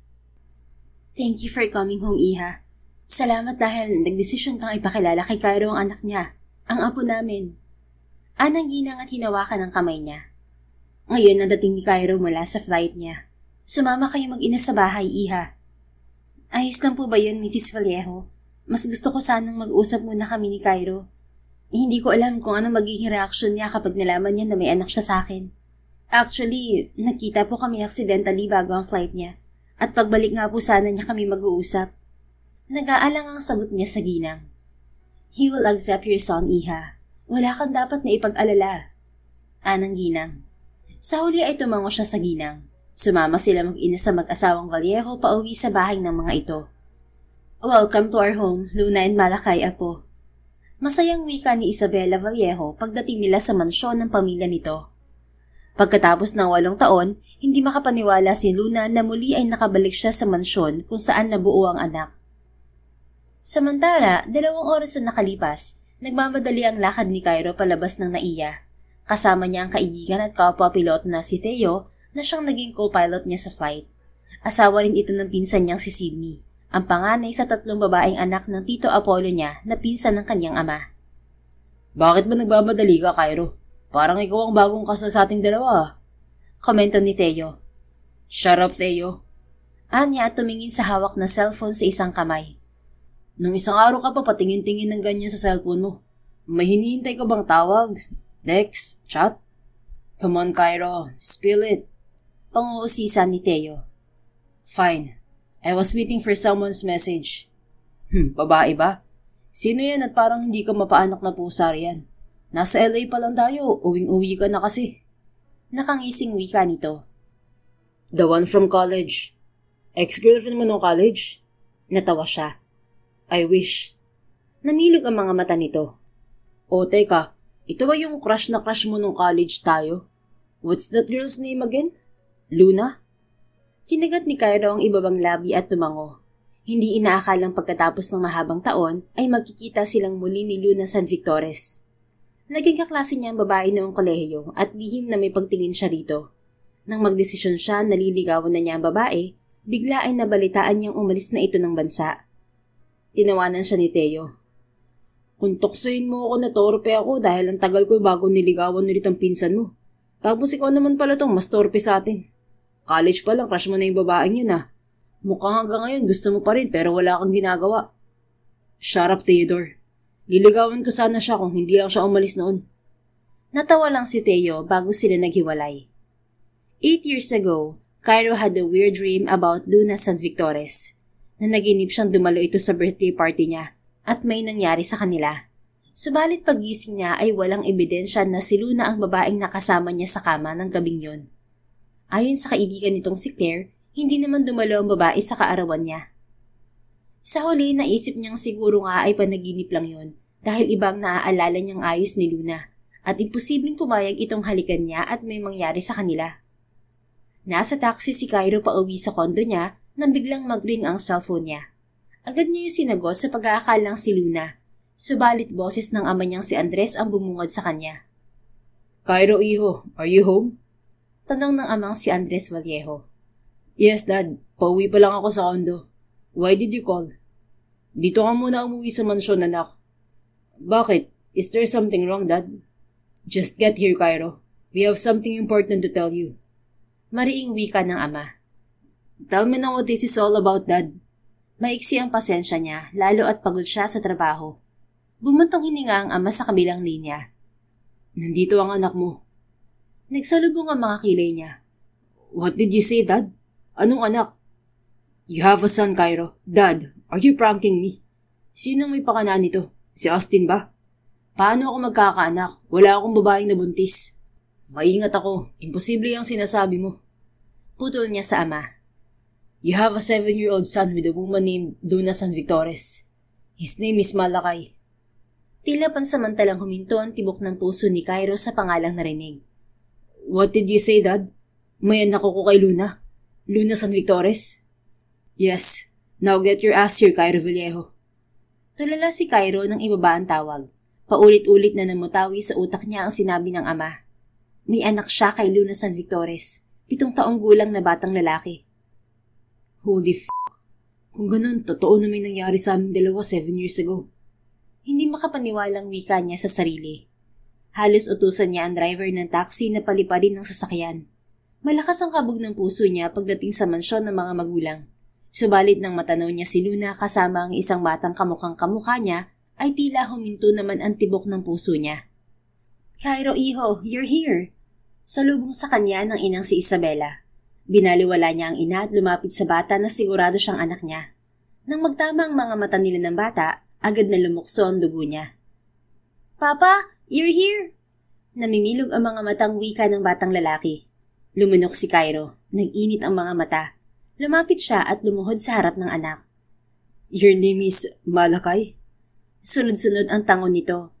Thank you for coming home, Iha. Salamat dahil nagdesisyon kang ipakilala kay Cairo ang anak niya, ang apo namin. Anang ginang at hinawakan ang kamay niya. Ngayon nadating ni Cairo mula sa flight niya. Sumama kayo mag-ina sa bahay, Iha. Ayos lang po ba yun, Mrs. Vallejo? Mas gusto ko sanang mag-usap muna kami ni Cairo. Hindi ko alam kung anong magiging reaksyon niya kapag nalaman niya na may anak siya sa akin. Actually, nagkita po kami accidentally bago ang flight niya. At pagbalik nga po sana niya kami mag-uusap. Nag-aalang ang sagot niya sa ginang. He will accept your son, Iha. Wala kang dapat na ipag-alala. Anang ginang. Sa huli ay tumango siya sa ginang. Sumama sila mag-ina sa mag-asawang Vallejo pauwi sa bahay ng mga ito. Welcome to our home, Luna and Malakay, apo. Masayang wika ni Isabela Vallejo pagdating nila sa mansyon ng pamilya nito. Pagkatapos ng 8 taon, hindi makapaniwala si Luna na muli ay nakabalik siya sa mansyon kung saan nabuo ang anak. Samantala, 2 oras na nakalipas, nagmamadali ang lakad ni Cairo palabas ng NAIA. Kasama niya ang kaibigan at kapwa-piloto na si Theo na siyang naging co-pilot niya sa flight. Asawa rin ito ng pinsan niyang si Sydney, ang panganay sa 3 babaeng anak ng Tito Apollo niya na pinsan ng kanyang ama. Bakit ba nagmamadali ka, Cairo? Parang ikaw ang bagong kasal sa ating dalawa. Komento ni Theo. Shut up, Theo. Anya at tumingin sa hawak na cellphone sa isang kamay. Nung isang araw ka pa patingin-tingin ng ganyan sa cellphone mo. May hinihintay ka bang tawag? Text? Chat? Come on, Cairo. Spill it. Panguusisa ni Theo. Fine. I was waiting for someone's message. Babae ba? Sino yan at parang hindi ka mapaanak na pusa riyan? Nasa LA pa lang tayo, uwing-uwi ka na kasi. Nakangising wika nito. The one from college. Ex-girlfriend mo nung college? Natawa siya. I wish. Namilog ang mga mata nito. O teka, ito ba yung crush na crush mo nung college tayo? What's that girl's name again? Luna? Kinagat ni Cairo ang ibabang labi at tumango. Hindi inaakalang pagkatapos ng mahabang taon ay magkikita silang muli ni Luna San Victores. Naging kaklase niya ang babae noong kolehiyo at lihim na may pagtingin siya rito. Nang magdesisyon siya na liligawan na niya ang babae, bigla ay nabalitaan niyang umalis na ito ng bansa. Tinawanan siya ni Theo. Kung tuksoin mo ako na torpe ako dahil ang tagal ko bago niligawan ulit ang pinsan mo. Tapos ikaw naman pala tong mas torpe sa atin. College pa lang, crush mo na yung babaeng yun ah. Mukhang hanggang ngayon gusto mo pa rin pero wala kang ginagawa. Shut up, Theodore. Liligawan ko sana siya kung hindi lang siya umalis noon. Natawa lang si Theo bago sila naghiwalay. 8 years ago, Cairo had a weird dream about Luna San Victores. Nanaginip siyang dumalo ito sa birthday party niya at may nangyari sa kanila. Subalit pagising niya ay walang ebidensya na si Luna ang babaeng nakasama niya sa kama ng gabing yun. Ayon sa kaibigan nitong si Claire, hindi naman dumalo ang babae sa kaarawan niya. Sa huli, naisip niyang siguro nga ay panaginip lang yon dahil ibang naaalala niyang ayos ni Luna at imposibleng pumayag itong halikan niya at may mangyari sa kanila. Nasa taxi si Cairo pauwi sa kondo niya nang biglang mag-ring ang cellphone niya. Agad niya yung sinagot sa pag-aakalang si Luna, subalit boses ng ama niyang si Andres ang bumungad sa kanya. Cairo, iho, are you home? Tanong ng amang si Andres Vallejo. Yes, Dad. Pauwi pa lang ako sa kondo. Why did you call? Dito ka muna umuwi sa mansyon, anak. Bakit? Is there something wrong, Dad? Just get here, Cairo. We have something important to tell you. Mariing wika ng ama. Tell me now what this is all about, Dad. Maiksi ang pasensya niya, lalo at pagod siya sa trabaho. Bumuntong hininga ang ama sa kabilang linya. Nandito ang anak mo. Nagsalubong ang mga kilay niya. What did you say, Dad? Anong anak? You have a son, Cairo. Dad, are you pranking me? Sinong may pakana nito? Si Austin ba? Paano ako magkakaanak? Wala akong babaeng nabuntis. Maingat ako. Imposible yung sinasabi mo. Putol niya sa ama. You have a 7-year-old son with a woman named Luna San Victores. His name is Malakay. Tila pansamantalang huminto ang tibok ng puso ni Cairo sa pangalang narinig. What did you say, Dad? May anak ko kay Luna? Luna San Victores? Yes. Now get your ass here, Cairo Vallejo. Tulala si Cairo nang ibaba ang tawag. Paulit-ulit na namutawi sa utak niya ang sinabi ng ama. May anak siya kay Luna San Victores, 7 taong gulang na batang lalaki. Holy f***. Kung ganun, totoo na may nangyari sa aming dalawa 7 years ago. Hindi makapaniwalang wika niya sa sarili. Halos utusan niya ang driver ng taxi na paliparin ng sasakyan. Malakas ang kabog ng puso niya pagdating sa mansyon ng mga magulang. Subalit nang matanaw niya si Luna kasama ang isang batang kamukhang kamukha niya, ay tila huminto naman ang tibok ng puso niya. Cairo, iho, you're here. Salubong sa kanya ng inang si Isabela. Binaliwala niya ang ina at lumapit sa bata na sigurado siyang anak niya. Nang magtama ang mga mata nila ng bata, agad na lumukso ang dugo niya. Papa, you're here! Namimilog ang mga matang wika ng batang lalaki. Lumunok si Cairo. Nag-init ang mga mata. Lumapit siya at lumuhod sa harap ng anak. Your name is Malakay? Sunod-sunod ang tangon nito.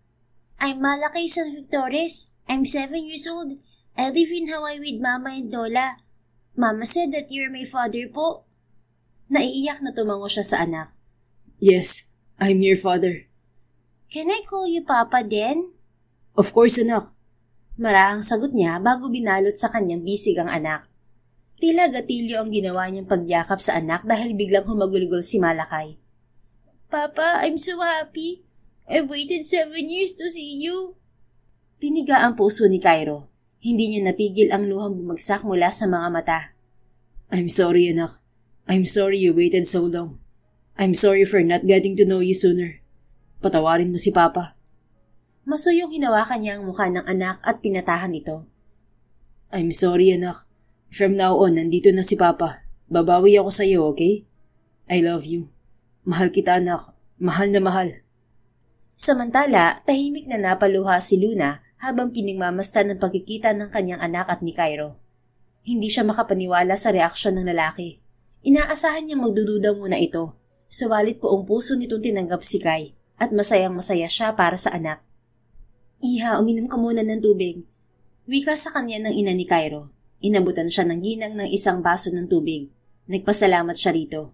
I'm Malakay San Victores. I'm 7 years old. I live in Hawaii with Mama and Lola. Mama said that you're my father po. Naiiyak na tumango siya sa anak. Yes, I'm your father. Can I call you Papa then? Of course, anak. Marahang sagot niya bago binalot sa kanyang bisig ang anak. Tila gatilyo ang ginawa niyang pagyakap sa anak dahil biglang humagulgol si Malakay. Papa, I'm so happy. I've waited 7 years to see you. Piniga ang puso ni Cairo. Hindi niya napigil ang luhang bumagsak mula sa mga mata. I'm sorry, anak. I'm sorry you waited so long. I'm sorry for not getting to know you sooner. Patawarin mo si Papa. Masuyong hinawakan niya ang mukha ng anak at pinatahan ito. I'm sorry, anak. From now on, nandito na si Papa. Babawi ako sa iyo, okay? I love you. Mahal kita, anak. Mahal na mahal. Samantala, tahimik na napaluha si Luna habang pinagmamasdan ng pagkikita ng kanyang anak at ni Cairo. Hindi siya makapaniwala sa reaksyon ng lalaki. Inaasahan niyang magdududa muna ito, subalit buong puso nitong tinanggap si Kai at masayang-masaya siya para sa anak. Iha, uminom ka muna ng tubig. Wika sa kanya ng ina ni Cairo. Inabutan siya ng ginang ng isang baso ng tubig. Nagpasalamat siya rito.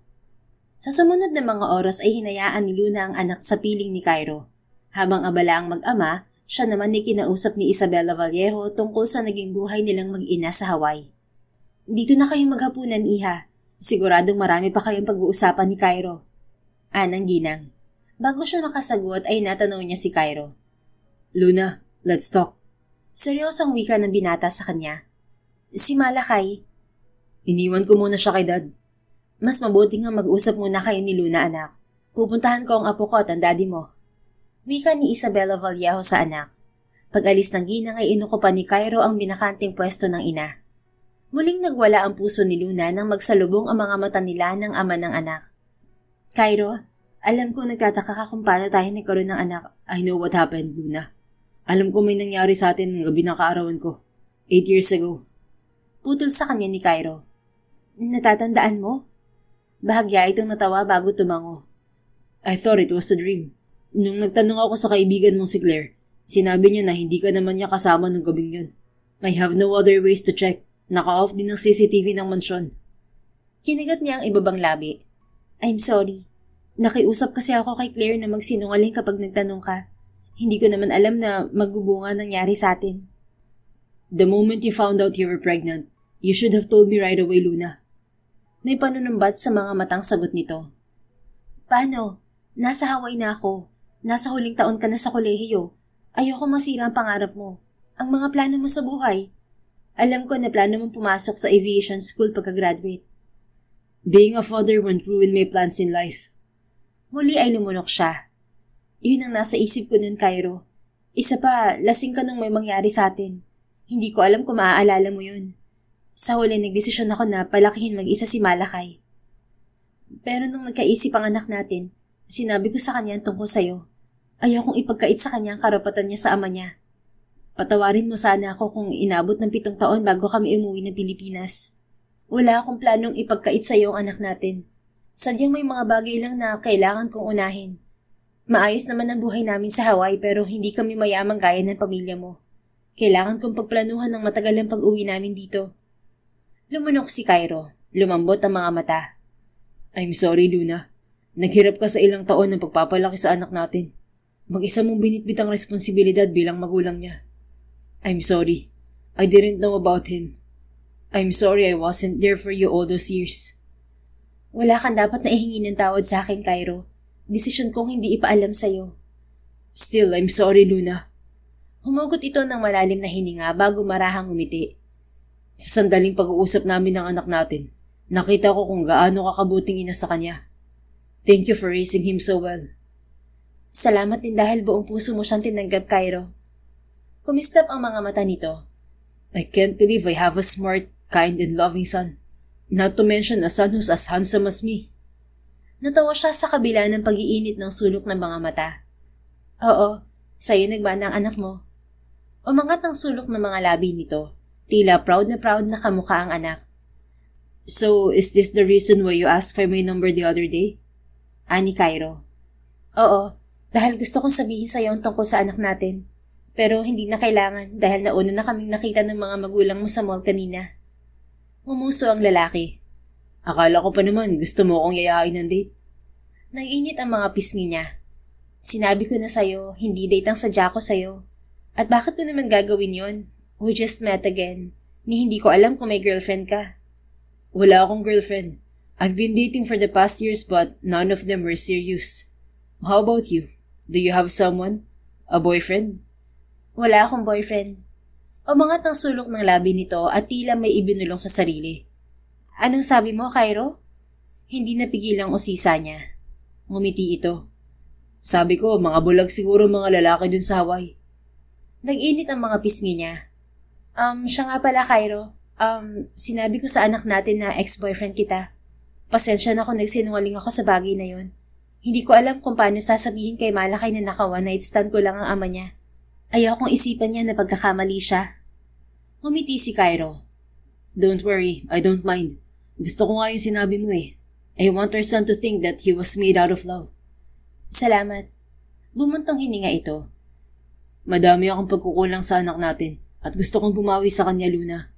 Sa sumunod na mga oras ay hinayaan ni Luna ang anak sa piling ni Cairo. Habang abala ang mag-ama, siya naman ay kinausap ni Isabela Vallejo tungkol sa naging buhay nilang mag-ina sa Hawaii. Dito na kayong maghapunan, Iha. Siguradong marami pa kayong pag-uusapan ni Cairo. Anang ginang. Bago siya makasagot ay natanong niya si Cairo. Luna, let's talk. Seryosang wika ng binata sa kanya. Si Malakay. Iniwan ko muna siya kay Dad. Mas mabuti nga mag-usap muna kayo ni Luna, anak. Pupuntahan ko ang apo ko at ang daddy mo. Wika ni Isabela Vallejo sa anak. Pag-alis ng ginang ay inukupan ni Cairo ang binakanting pwesto ng ina. Muling nagwala ang puso ni Luna nang magsalubong ang mga mata nila ng ama ng anak. Cairo, alam ko nagtataka ka kung paano tayo nagkaroon ng anak. I know what happened, Luna. Alam ko may nangyari sa atin ng gabi ng kaarawan ko. 8 years ago. Putol sa kanya ni Cairo. Natatandaan mo? Bahagya itong natawa bago tumango. I thought it was a dream. Nung nagtanong ako sa kaibigan mong si Claire, sinabi niya na hindi ka naman niya kasama nung gabing yun. I have no other ways to check. Naka-off din ang CCTV ng mansyon. Kinagat niya ang ibabang labi. I'm sorry. Nakiusap kasi ako kay Claire na magsinungaling kapag nagtanong ka. Hindi ko naman alam na magbubunga nangyari sa atin. The moment you found out you were pregnant, you should have told me right away, Luna. May panunumbat sa mga matang sagot nito. Paano? Nasa Hawaii na ako. Nasa huling taon ka na sa kolehiyo. Ayoko masira ang pangarap mo. Ang mga plano mo sa buhay. Alam ko na plano mong pumasok sa aviation school pagka-graduate. Being a father won't ruin my plans in life. Muli ay lumunok siya. Yun ang nasa isip ko nun, Cairo. Isa pa, lasing ka nung may mangyari sa atin. Hindi ko alam kung maaalala mo yun. Sa huli, nagdesisyon ako na palakihin mag-isa si Malakay. Pero nung nagkaisip ang anak natin, sinabi ko sa kanya tungkol sa'yo. Ayokong ipagkait sa kanya ang karapatan niya sa ama niya. Patawarin mo sana ako kung inabot ng 7 taon bago kami umuwi ng Pilipinas. Wala akong planong ipagkait sa iyo ang anak natin. Sadyang may mga bagay lang na kailangan kong unahin. Maayos naman ang buhay namin sa Hawaii pero hindi kami mayamang gaya ng pamilya mo. Kailangan kong pagplanuhan ng matagal ang pag-uwi namin dito. Lumunok si Cairo. Lumambot ang mga mata. I'm sorry, Luna. Naghirap ka sa ilang taon ng pagpapalaki sa anak natin. Mag-isa mong binitbit ang responsibilidad bilang magulang niya. I'm sorry. I didn't know about him. I'm sorry I wasn't there for you all those years. Wala kang dapat na ihingi ng tawad sa akin, Cairo. Desisyon kong hindi ipaalam sa'yo. Still, I'm sorry, Luna. Humugot ito ng malalim na hininga bago marahang umiti. Sa sandaling pag-uusap namin ng anak natin, nakita ko kung gaano kakabuting ina sa kanya. Thank you for raising him so well. Salamat din dahil buong puso mo siyang tinanggap, Cairo. Kumislap ang mga mata nito. I can't believe I have a smart, kind, and loving son. Not to mention a son who's as handsome as me. Natawa siya sa kabila ng pag-iinit ng sulok ng mga mata. Oo, sa'yo nagmana ang anak mo. Umangat ang sulok ng mga labi nito. Tila proud na kamukha ang anak. So, is this the reason why you asked for my number the other day? Ani Cairo. Oo, dahil gusto kong sabihin sa'yo ang tungkol sa anak natin. Pero hindi na kailangan dahil nauna na kaming nakita ng mga magulang mo sa mall kanina. Ngumuso ang lalaki. Akala ko pa naman gusto mo akong yayain ng date. Nag-init ang mga pisngi niya. Sinabi ko na sa'yo, hindi date ang sadya ko sa'yo. At bakit ko naman gagawin yon? We just met again. Ni hindi ko alam kung may girlfriend ka. Wala akong girlfriend. I've been dating for the past years but none of them were serious. How about you? Do you have someone? A boyfriend? Wala akong boyfriend. Umangat ang sulok ng labi nito at tila may ibinulong sa sarili. Anong sabi mo, Cairo? Hindi napigilang usisa niya. Ngumiti ito. Sabi ko, mga bulag siguro mga lalaki dun sa Hawaii. Nag-init ang mga pisngi niya. Siya nga pala, Cairo. Sinabi ko sa anak natin na ex-boyfriend kita. Pasensya na kung nagsinungaling ako sa bagay na yon. Hindi ko alam kung paano sasabihin kay Malakay na naka-one night stand ko lang ang ama niya. Ayokong isipan niya na pagkakamali siya. Ngumiti si Cairo. Don't worry, I don't mind. Gusto ko nga yung sinabi mo eh. I want our son to think that he was made out of love. Salamat. Bumuntong hininga ito. Madami akong pagkukulang sa anak natin at gusto kong bumawi sa kanya, Luna.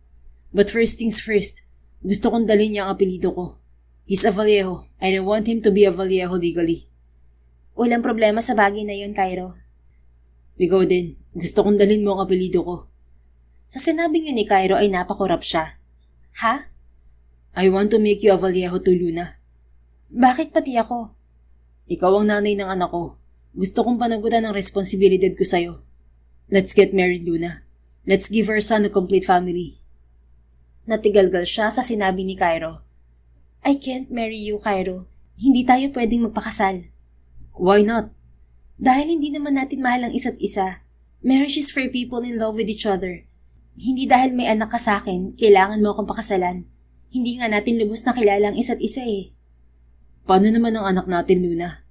But first things first, gusto kong dalhin niya ang apelido ko. He's a Vallejo and I want him to be a Vallejo legally. Walang problema sa bagay na yun, Cairo. Ikaw din. Gusto kong dalhin mo ang apelido ko. Sa sinabing yun ni Cairo ay napakurap siya. Ha? I want to make you a Vallejo too, Luna. Bakit pati ako? Ikaw ang nanay ng anak ko. Gusto kong panagutan ang responsibilidad ko sa'yo. Let's get married, Luna. Let's give our son a complete family. Natigalgal siya sa sinabi ni Cairo. I can't marry you, Cairo. Hindi tayo pwedeng magpakasal. Why not? Dahil hindi naman natin mahal ang isa't isa. Marriage is for people in love with each other. Hindi dahil may anak ka sa akin, kailangan mo akong pakasalan. Hindi nga natin lubos na kilala ang isa't isa eh. Paano naman ang anak natin, Luna?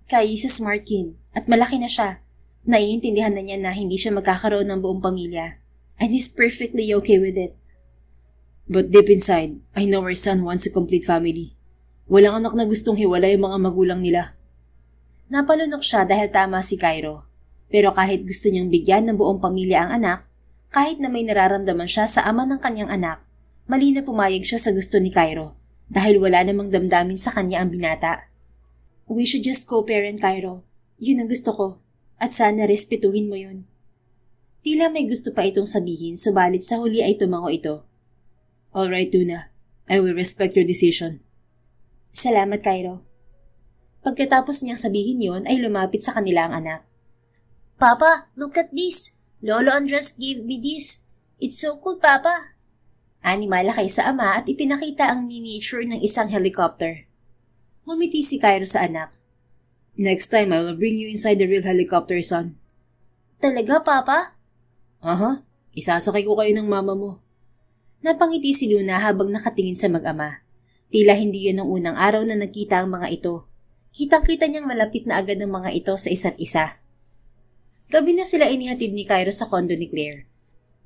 Kai sa smart kid at malaki na siya. Naiintindihan na niya na hindi siya magkakaroon ng buong pamilya. And he's perfectly okay with it. But deep inside, I know our son wants a complete family. Walang anak na gustong hiwalay ang mga magulang nila. Napalunok siya dahil tama si Cairo. Pero kahit gusto niyang bigyan ng buong pamilya ang anak, kahit na may nararamdaman siya sa ama ng kanyang anak, mali na pumayag siya sa gusto ni Cairo dahil wala namang damdamin sa kanya ang binata. We should just co-parent, Cairo. Yun ang gusto ko. At sana respetuhin mo yun. Tila may gusto pa itong sabihin, subalit sa huli ay tumango ito. Alright, Luna. I will respect your decision. Salamat, Cairo. Pagkatapos niyang sabihin yon ay lumapit sa kanila ang anak. Papa, look at this. Lolo Andres gave me this. It's so cool, Papa. Ani malakay sa ama at ipinakita ang miniature ng isang helicopter. Ngumiti si Cairo sa anak. Next time, I will bring you inside the real helicopter, son. Talaga, Papa? Aha, isasakay ko kayo ng mama mo. Napangiti si Luna habang nakatingin sa mag-ama. Tila hindi yun ang unang araw na nagkita ang mga ito. Kitang-kita niyang malapit na agad ang mga ito sa isa't isa. Gabi na sila inihatid ni Cairo sa kondo ni Claire.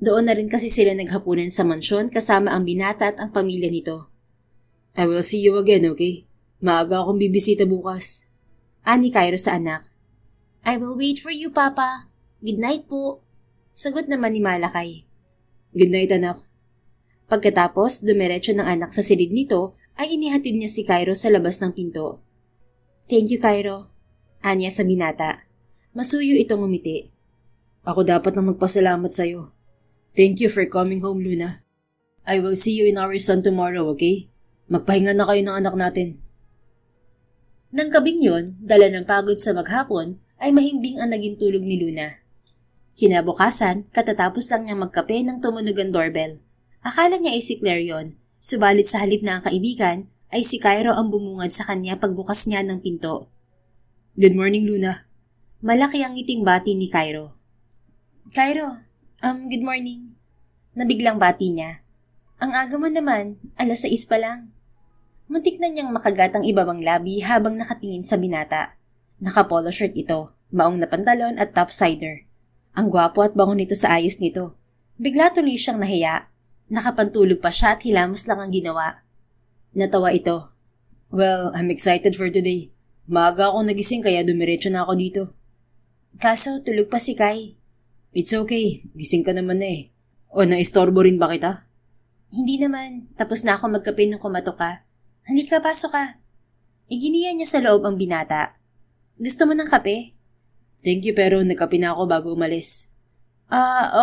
Doon na rin kasi sila naghapunan sa mansyon kasama ang binata at ang pamilya nito. I will see you again, okay? Maaga akong bibisita bukas. Ani Cairo sa anak. I will wait for you, Papa. Good night po. Sagot naman ni Malakay. Good night, anak. Pagkatapos, dumiretso ng anak sa silid nito ay inihatid niya si Cairo sa labas ng pinto. Thank you, Cairo. Anya sa binata. Masuyo itong umiti. Ako dapat nang magpasalamat sa'yo. Thank you for coming home, Luna. I will see you in our son tomorrow, okay? Magpahinga na kayo ng anak natin. Nang gabing yon, dala ng pagod sa maghapon, ay mahimbing ang naging tulog ni Luna. Kinabukasan, katatapos lang niyang magkape nang tumunog ang doorbell. Akala niya ay si Claire yon, subalit sa halip na ang kaibigan, ay si Cairo ang bumungad sa kanya pagbukas niya ng pinto. Good morning, Luna. Malaki ang ngiting bati ni Cairo. Cairo, good morning. Nabiglang bati niya. Ang aga mo naman, 6:00 pa lang. Muntik na niyang makagat ang ibabang labi habang nakatingin sa binata. Naka-polo shirt ito, maong na pantalon at topsider. Ang gwapo at bango nito sa ayos nito. Bigla tuloy siyang nahiya. Nakapantulog pa siya at hilamos lang ang ginawa. Natawa ito. Well, I'm excited for today. Maaga akong nagising kaya dumiretso na ako dito. Kaso tulog pa si Kai. It's okay, gising ka naman na eh. O naistorbo rin ba kita? Hindi naman, tapos na ako magkape nung kumatok ka. Halika, pasok ka. Iginiya niya sa loob ang binata. Gusto mo ng kape? Thank you pero nagkape na ako bago umalis.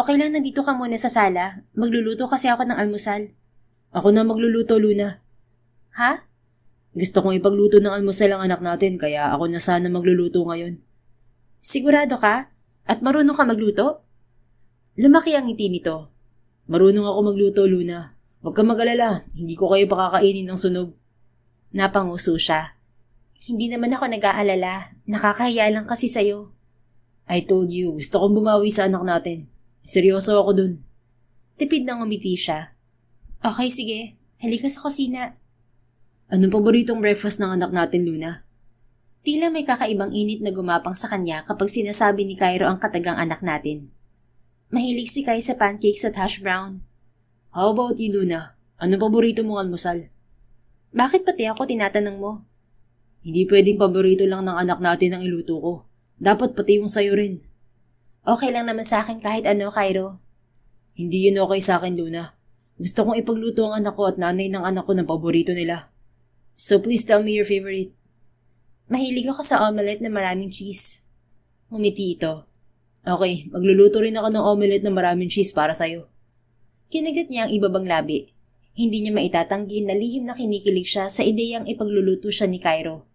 Okay lang nandito ka muna sa sala. Magluluto kasi ako ng almusal. Ako na magluluto, Luna. Ha? Gusto kong ipagluto ng almusal ang anak natin kaya ako na sana magluluto ngayon. Sigurado ka? At marunong ka magluto? Lumaki ang ngiti nito. Marunong ako magluto, Luna. Huwag ka mag-alala, hindi ko kayo pakakainin ng sunog. Napanguso siya. Hindi naman ako nag-aalala. Nakakahiya lang kasi sa'yo. I told you, gusto kong bumawi sa anak natin. Seryoso ako dun. Tipid nang umiti siya. Okay, sige. Halika sa kusina. Anong paboritong breakfast ng anak natin, Luna? Tila may kakaibang init na gumapang sa kanya kapag sinasabi ni Cairo ang katagang anak natin. Mahilig si Kai sa pancakes at hash brown. How about you, Luna? Anong paborito mong almusal? Bakit pati ako tinatanong mo? Hindi pwedeng paborito lang ng anak natin ang iluto ko. Dapat pati yung sayo rin. Okay lang naman sa akin kahit ano, Cairo. Hindi yun okay sa akin, Luna. Gusto kong ipagluto ang anak ko at nanay ng anak ko ng paborito nila. So please tell me your favorite. Mahilig ako sa omelette na maraming cheese. Ngumiti ito. Okay, magluluto rin ako ng omelette na maraming cheese para sa'yo. Kinagat niya ang ibabang labi. Hindi niya maitatanggi na lihim na kinikilig siya sa ideyang ipagluluto siya ni Cairo.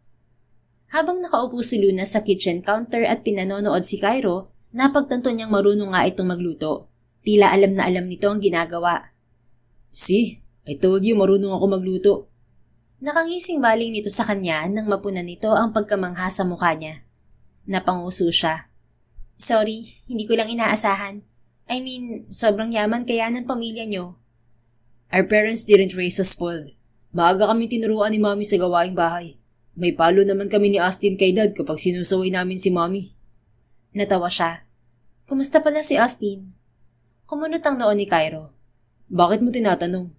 Habang nakaupo si Luna sa kitchen counter at pinanonood si Cairo, napagtanto niyang marunong nga itong magluto. Tila alam na alam nito ang ginagawa. See, I told you marunong ako magluto. Nakangising baling nito sa kanya nang mapunan nito ang pagkamangha sa mukha niya. Napanguso siya. Sorry, hindi ko lang inaasahan. I mean, sobrang yaman kaya ng pamilya niyo. Our parents didn't raise us spoiled. Maaga kami tinuruan ni Mommy sa gawaing bahay. May palo naman kami ni Austin kay Dad kapag sinusaway namin si Mommy. Natawa siya. Kumusta pala si Austin? Kumunot ang noon ni Cairo. Bakit mo tinatanong?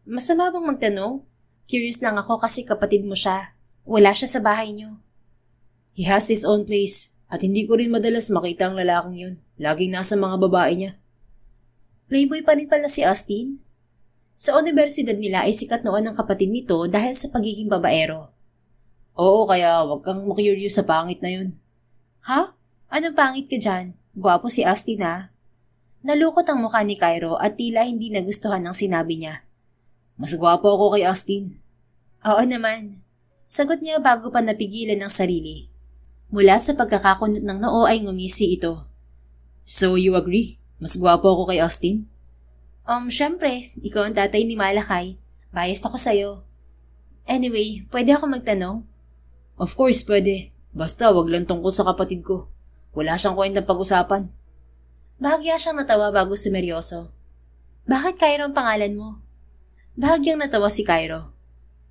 Masama bang magtanong? Curious lang ako kasi kapatid mo siya. Wala siya sa bahay niyo. He has his own place at hindi ko rin madalas makita ang lalaking yun. Laging nasa mga babae niya. Playboy pa rin pala si Austin? Sa universidad nila ay sikat noon ang kapatid nito dahil sa pagiging babaero. Oo, kaya wag kang makurious sa pangit na yun. Ha? Anong pangit ka dyan? Gwapo si Austin ha? Nalukot ang mukha ni Cairo at tila hindi nagustuhan ang sinabi niya. Mas gwapo ako kay Austin. Oo naman. Sagot niya bago pa napigilan ang sarili. Mula sa pagkakakunot ng noo ay ngumisi ito. So you agree? Mas gwapo ako kay Austin? Syempre, ikaw ang tatay ni Malakay. Biased ako sa'yo. Anyway, pwede ako magtanong? Of course, pwede. Basta wag lang tungkol sa kapatid ko. Wala siyang kwentang pag-usapan. Bahagya siyang natawa bago sumeryoso. Bakit Cairo ang pangalan mo? Bahagyang natawa si Cairo.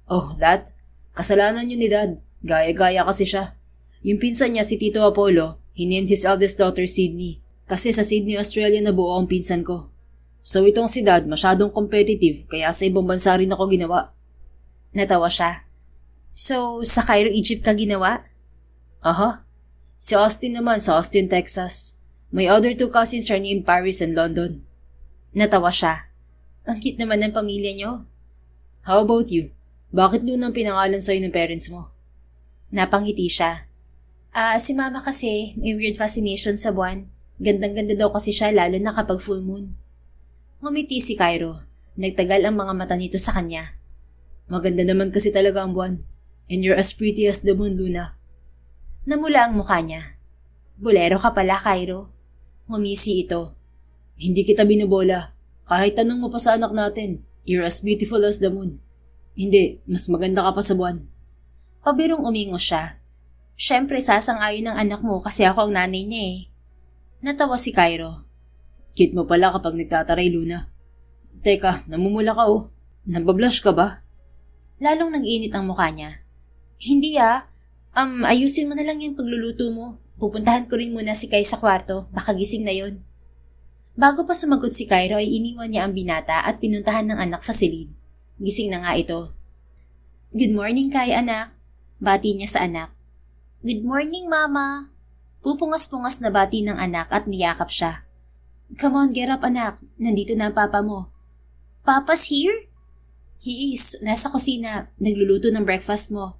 Oh, Dad? Kasalanan yun ni Dad. Gaya-gaya kasi siya. Yung pinsan niya si Tito Apollo, he named his eldest daughter Sydney. Kasi sa Sydney, Australia nabuo ang pinsan ko. So itong si Dad masyadong competitive kaya sa ibang bansa rin ako ginawa. Natawa siya. So, sa Cairo, Egypt ka ginawa? Aha. Si Austin naman sa Austin, Texas. My other two cousins are named Paris and London. Natawa siya. Ang cute naman ng pamilya niyo. How about you? Bakit Luna ang pinangalan sa'yo ng parents mo? Napangiti siya. Si Mama kasi may weird fascination sa buwan. Gandang-ganda daw kasi siya lalo na kapag full moon. Ngumiti si Cairo. Nagtagal ang mga mata nito sa kanya. Maganda naman kasi talaga ang buwan. And you're as pretty as the moon, Luna. Namula ang mukha niya. Bolero ka pala, Cairo. Ngumisi ito. Hindi kita binobola. Kahit tanong mo pa sa anak natin, you're as beautiful as the moon. Hindi, mas maganda ka pa sa buwan. Pabirong umingo siya. Siyempre, sasang-ayon ng anak mo kasi ako ang nanay niya eh. Natawa si Cairo. Cute mo pala kapag nagtataray, Luna. Teka, namumula ka oh. Nabablush ka ba? Lalong nag-init ang mukha niya. Hindi ayusin mo na lang yung pagluluto mo. Pupuntahan ko rin muna si Kai sa kwarto, baka gising na yon. Bago pa sumagot si Cairo ay iniwan niya ang binata at pinuntahan ng anak sa silid. Gising na nga ito. Good morning, Kai, anak. Bati niya sa anak. Good morning, Mama. Pupungas-pungas na bati ng anak at niyakap siya. Come on, get up, anak. Nandito na ang papa mo. Papa's here? He is. Nasa kusina. Nagluluto ng breakfast mo.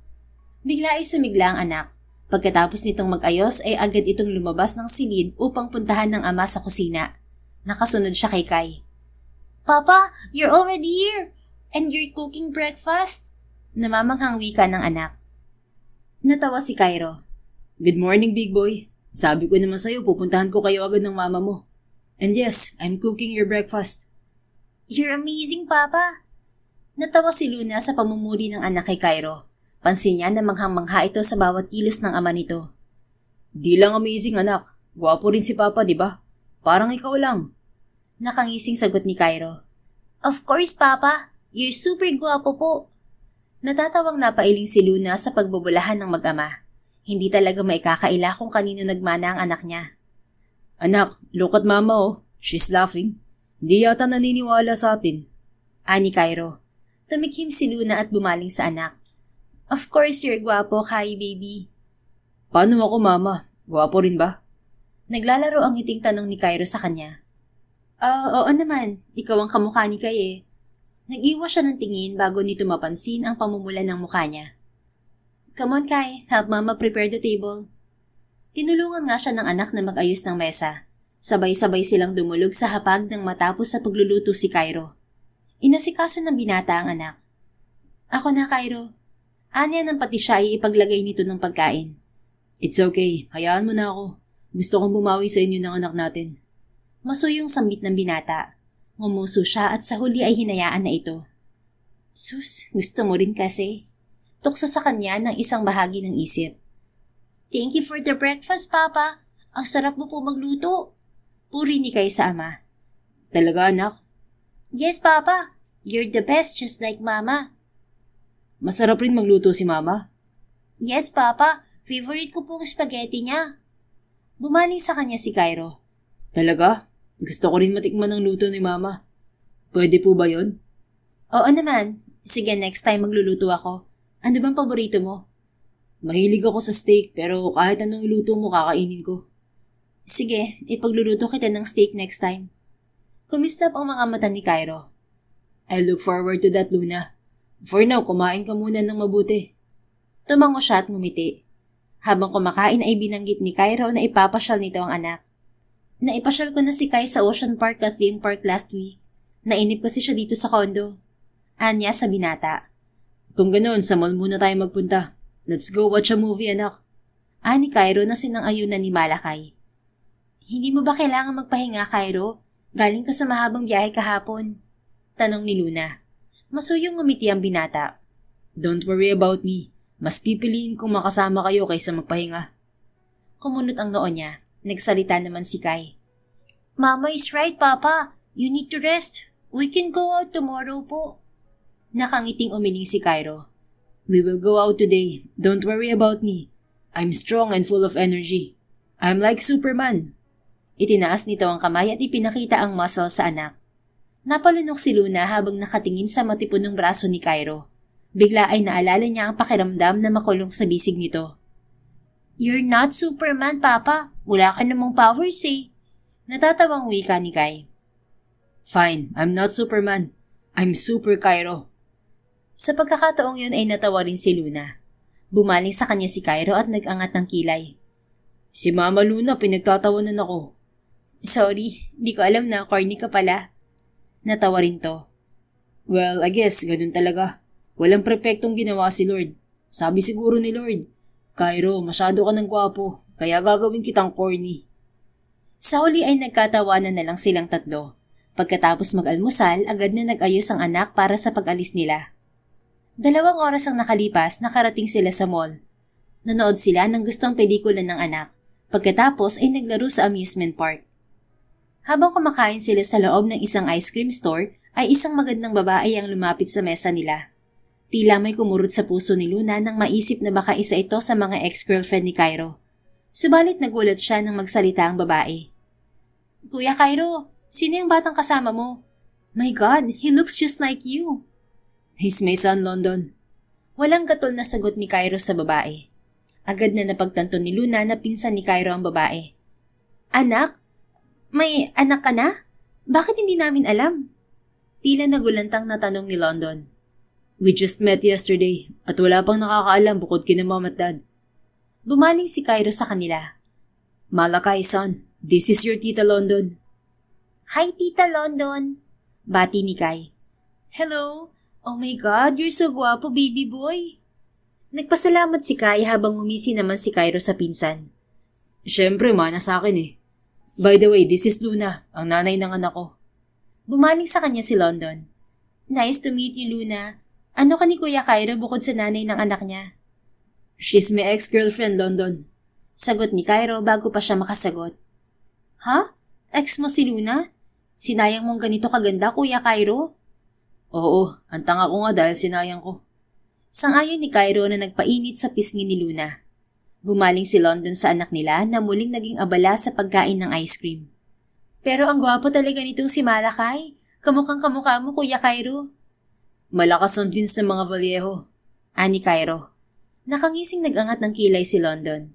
Bigla ay sumigla ang anak. Pagkatapos nitong mag-ayos ay agad itong lumabas ng silid upang puntahan ng ama sa kusina. Nakasunod siya kay Kai. Papa, you're already here. And you're cooking breakfast? Namamanghang wika ng anak. Natawa si Cairo. Good morning, big boy. Sabi ko naman sa'yo, pupuntahan ko kayo agad ng mama mo. And yes, I'm cooking your breakfast. You're amazing, Papa. Natawa si Luna sa pamumuri ng anak kay Cairo. Pansin niya na manghang-mangha ito sa bawat kilos ng ama nito. Di lang amazing, anak. Gwapo rin si Papa, di ba? Parang ikaw lang. Nakangising sagot ni Cairo. Of course, Papa. You're super gwapo po. Natatawang napailing si Luna sa pagbubulahan ng mag-ama. Hindi talaga maikakaila kung kanino nagmana ang anak niya. Anak, look at Mama oh. She's laughing. Hindi yata naniniwala sa atin. Ani Cairo. Tumikhim si Luna at bumaling sa anak. Of course, you're gwapo, Kai, baby. Paano ako, Mama? Gwapo rin ba? Naglalaro ang ngiting tanong ni Cairo sa kanya. Oo naman. Ikaw ang kamukha ni Kai eh. Nag-iwas siya ng tingin bago nito mapansin ang pamumula ng mukha niya. Come on, Kai. Help Mama prepare the table. Tinulungan nga siya ng anak na mag-ayos ng mesa. Sabay-sabay silang dumulog sa hapag nang matapos sa pagluluto si Cairo. Inasikaso ng binata ang anak. Ako na, Cairo. Anya nang pati siya ay ipaglagay nito ng pagkain. It's okay. Hayaan mo na ako. Gusto kong bumawi sa inyo ng anak natin. Masuyong sambit ng binata. Ngumuso siya at sa huli ay hinayaan na ito. Sus, gusto mo rin kasi. Tukso sa kanya ng isang bahagi ng isip. Thank you for the breakfast, Papa. Ang sarap mo po magluto. Puri ni Kai sa ama. Talaga, anak? Yes, Papa. You're the best just like Mama. Masarap rin magluto si Mama? Yes, Papa. Favorite ko pong spaghetti niya. Bumaling sa kanya si Cairo. Talaga? Gusto ko rin matikman ang luto ni Mama. Pwede po ba yon? Oo naman. Sige, next time magluluto ako. Ano bang paborito mo? Mahilig ako sa steak pero kahit anong iluto mo kakainin ko. Sige, ipagluluto kita ng steak next time. Kumislap ang mga mata ni Cairo. I look forward to that, Luna. For now, kumain ka muna ng mabuti. Tumango siya at ngumiti. Habang kumakain ay binanggit ni Cairo na ipapasyal nito ang anak. Naipasyal ko na si Kai sa Ocean Park at theme park last week. Nainip kasi siya dito sa condo. Anya sa binata. Kung ganoon, sa mall muna tayo magpunta. Let's go watch a movie, anak. Ni Cairo na sinang-ayunan ni Malakay. Hindi mo ba kailangan magpahinga, Cairo? Galing ka sa mahabang biyahe kahapon. Tanong ni Luna. Masuyong ngumiti ang binata. Don't worry about me. Mas pipiliin kong makasama kayo kaysa magpahinga. Kumunot ang noo niya. Nagsalita naman si Kai. Mama is right, Papa. You need to rest. We can go out tomorrow po. Nakangiting umiling si Cairo. We will go out today. Don't worry about me. I'm strong and full of energy. I'm like Superman. Itinaas nito ang kamay at ipinakita ang muscle sa anak. Napalunok si Luna habang nakatingin sa matipunong braso ni Cairo. Bigla ay naalala niya ang pakiramdam na makulong sa bisig nito. You're not Superman, Papa. Wala ka namang powers eh. Natatawang wika ni Kai. Fine, I'm not Superman. I'm Super Cairo. Sa pagkakataong yun ay natawa rin si Luna. Bumaling sa kanya si Cairo at nag-angat ng kilay. Si Mama Luna, pinagtatawanan ako. Sorry, di ko alam na corny ka pala. Natawa rin to. Well, I guess, ganun talaga. Walang perpektong ginawa si Lord. Sabi siguro ni Lord, Cairo, masyado ka ng gwapo, kaya gagawin kitang corny. Sa huli ay nagkatawanan na lang silang tatlo. Pagkatapos mag-almusal, agad na nag-ayos ang anak para sa pag-alis nila. 2 oras ang nakalipas, nakarating sila sa mall. Nanood sila ng gustong pelikula ng anak. Pagkatapos ay naglaro sa amusement park. Habang kumakain sila sa loob ng isang ice cream store, ay isang magandang babae ang lumapit sa mesa nila. Tila may kumurot sa puso ni Luna nang maisip na baka isa ito sa mga ex-girlfriend ni Cairo. Subalit nagulat siya nang magsalita ang babae. Kuya Cairo, sino yung batang kasama mo? My God, he looks just like you. He's my son, London. Walang gatol na sagot ni Cairo sa babae. Agad na napagtanto ni Luna na pinsan ni Cairo ang babae. Anak? May anak ka na? Bakit hindi namin alam? Tila nagulantang na tanong ni London. We just met yesterday at wala pang nakakaalam bukod kina Mom at Dad. Bumaling si Cairo sa kanila. Malakay, son. This is your Tita London. Hi, Tita London. Bati ni Kai. Hello. Oh my God, you're so guwapo, baby boy. Nagpasalamat si Kai habang umisi naman si Cairo sa pinsan. Siyempre, mana sa akin eh. By the way, this is Luna, ang nanay ng anak ko. Bumaling sa kanya si London. Nice to meet you, Luna. Ano ka ni Kuya Cairo bukod sa nanay ng anak niya? She's my ex-girlfriend, London. Sagot ni Cairo bago pa siya makasagot. Ha? Ex mo si Luna? Sinayang mong ganito kaganda, Kuya Cairo? Oo, ang tanga ko nga dahil sinayang ko. Sang-ayon ni Cairo na nagpainit sa pisngi ni Luna. Bumaling si London sa anak nila na muling naging abala sa pagkain ng ice cream. Pero ang gwapo talaga nitong si Malakay. Kamukhang kamukha mo, Kuya Cairo. Malakas ang jeans ng mga Vallejo. Ani Cairo. Nakangising nag-angat ng kilay si London.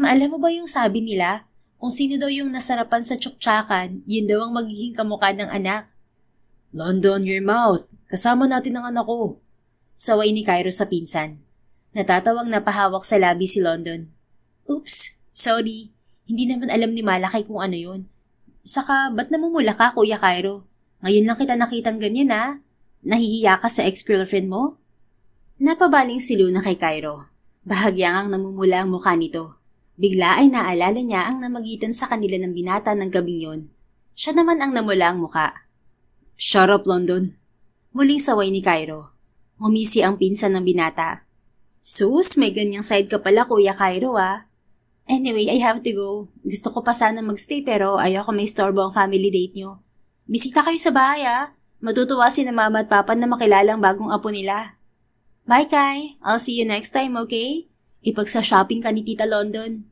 Alam mo ba yung sabi nila? Kung sino daw yung nasarapan sa tsuktsakan, yun daw ang magiging kamukha ng anak. London, your mouth. Kasama natin ang anak ko. Saway ni Cairo sa pinsan. Natatawang napahawak sa labi si London. Oops, sorry. Hindi naman alam ni Malakay kung ano yun. Saka, ba't namumula ka, Kuya Cairo? Ngayon lang kita nakitang ganyan, ha? Nahihiya ka sa ex-girlfriend mo? Napabaling si Luna kay Cairo. Bahagyang namumula ang mukha nito. Bigla ay naalala niya ang namagitan sa kanila ng binata ng gabing yon. Siya naman ang namula ang muka. Shut up, London. Muling saway ni Cairo. Ngumisi ang pinsan ng binata. Sus, may ganyang side ka pala, Kuya Cairo, ah. Anyway, I have to go. Gusto ko pa sana magstay pero ayoko may storbo ang family date nyo. Bisita kayo sa bahay, ah. Matutuwa si na mama at papa na makilala ang bagong apo nila. Bye, Kai. I'll see you next time, okay? Ipagsa-shopping ka ni Tita London.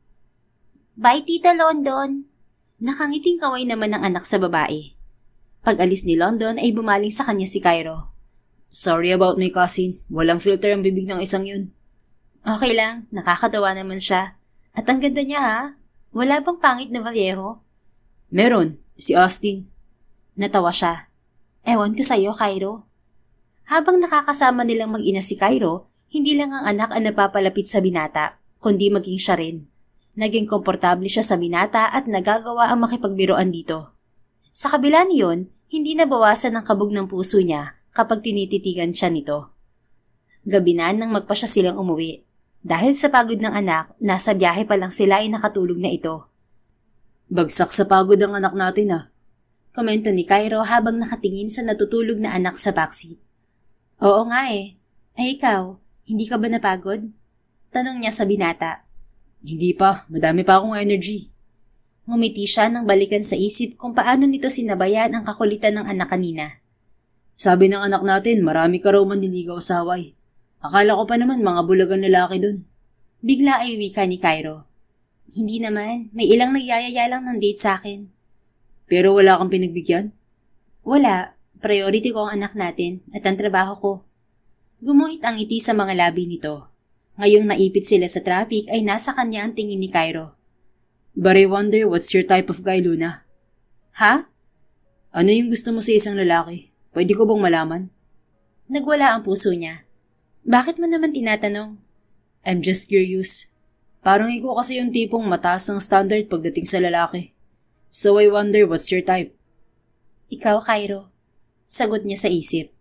Bye, Tita London. Nakangiting kaway naman ng anak sa babae. Pag-alis ni London ay bumaling sa kanya si Cairo. Sorry about my cousin. Walang filter ang bibig ng isang yun. Okay lang, nakakatawa naman siya. At ang ganda niya ha. Wala bang pangit na Vallejo? Meron, si Austin. Natawa siya. Ewan ko sa'yo, Cairo. Habang nakakasama nilang mag-ina si Cairo, hindi lang ang anak ang napapalapit sa binata, kundi maging siya rin. Naging komportable siya sa binata at nagagawa ang makipagbiroan dito. Sa kabila niyon, hindi nabawasan ang kabog ng puso niya kapag tinititigan siya nito. Gabi na nang magpa siya silang umuwi. Dahil sa pagod ng anak, nasa biyahe pa lang sila ay nakatulog na ito. Bagsak sa pagod ang anak natin ah. Komento ni Cairo habang nakatingin sa natutulog na anak sa backseat. Oo nga eh. Ay ikaw, hindi ka ba napagod? Tanong niya sa binata. Hindi pa, madami pa akong energy. Ngumiti siya nang balikan sa isip kung paano nito sinabayan ang kakulitan ng anak kanina. Sabi ng anak natin, marami ka raw manliligaw sa Hawaii. Akala ko pa naman mga bulagang lalaki dun. Bigla ay wika ni Cairo. Hindi naman, may ilang nagyayaya lang ng date sa akin. Pero wala kang pinagbigyan? Wala, priority ko ang anak natin at ang trabaho ko. Gumuhit ang ngiti sa mga labi nito. Ngayong naipit sila sa traffic ay nasa kanya ang tingin ni Cairo. But I wonder what's your type of guy, Luna? Ha? Ano yung gusto mo sa isang lalaki? Pwede ko bang malaman? Nagwala ang puso niya. Bakit mo naman tinatanong? I'm just curious. Parang ikaw kasi yung tipong mataas ang standard pagdating sa lalaki. So I wonder what's your type? Ikaw, Cairo. Sagot niya sa isip.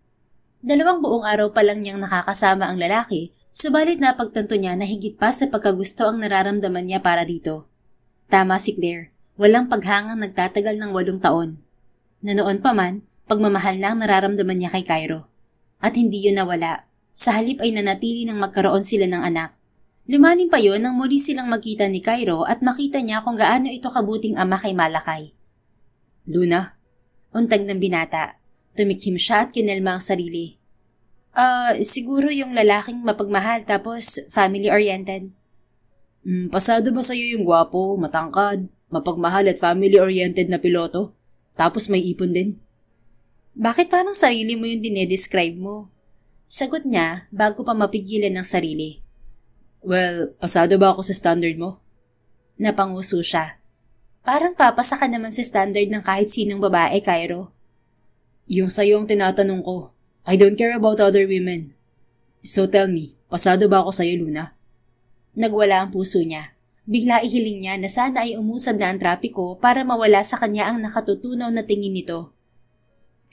2 buong araw pa lang niyang nakakasama ang lalaki, subalit napagtanto niya na higit pa sa pagkagusto ang nararamdaman niya para dito. Tama si Claire, walang paghangang nagtatagal ng 8 taon. Na noon pa man, pagmamahal na ang nararamdaman niya kay Cairo. At hindi yun nawala. Sa halip ay nanatili nang magkaroon sila ng anak. Lumalim pa yon nang muli silang magkita ni Cairo at makita niya kung gaano ito kabuting ama kay Malakay. Luna? Untag ng binata. Tumikhim siya at kinalma ang sarili. Siguro yung lalaking mapagmahal tapos family-oriented. Pasado ba sa'yo yung gwapo, matangkad, mapagmahal at family-oriented na piloto? Tapos may ipon din? Bakit parang sarili mo yung dinedescribe mo? Sagot niya bago pa mapigilan ng sarili. Well, pasado ba ako sa standard mo? Napanguso siya. Parang papasa ka naman sa standard ng kahit sinong babae, Cairo. Yung sa'yo ang tinatanong ko. I don't care about other women. So tell me, pasado ba ako sa'yo, Luna? Nagwala ang puso niya. Bigla ihiling niya na sana ay umusad na ang trapiko para mawala sa kanya ang nakatutunaw na tingin nito.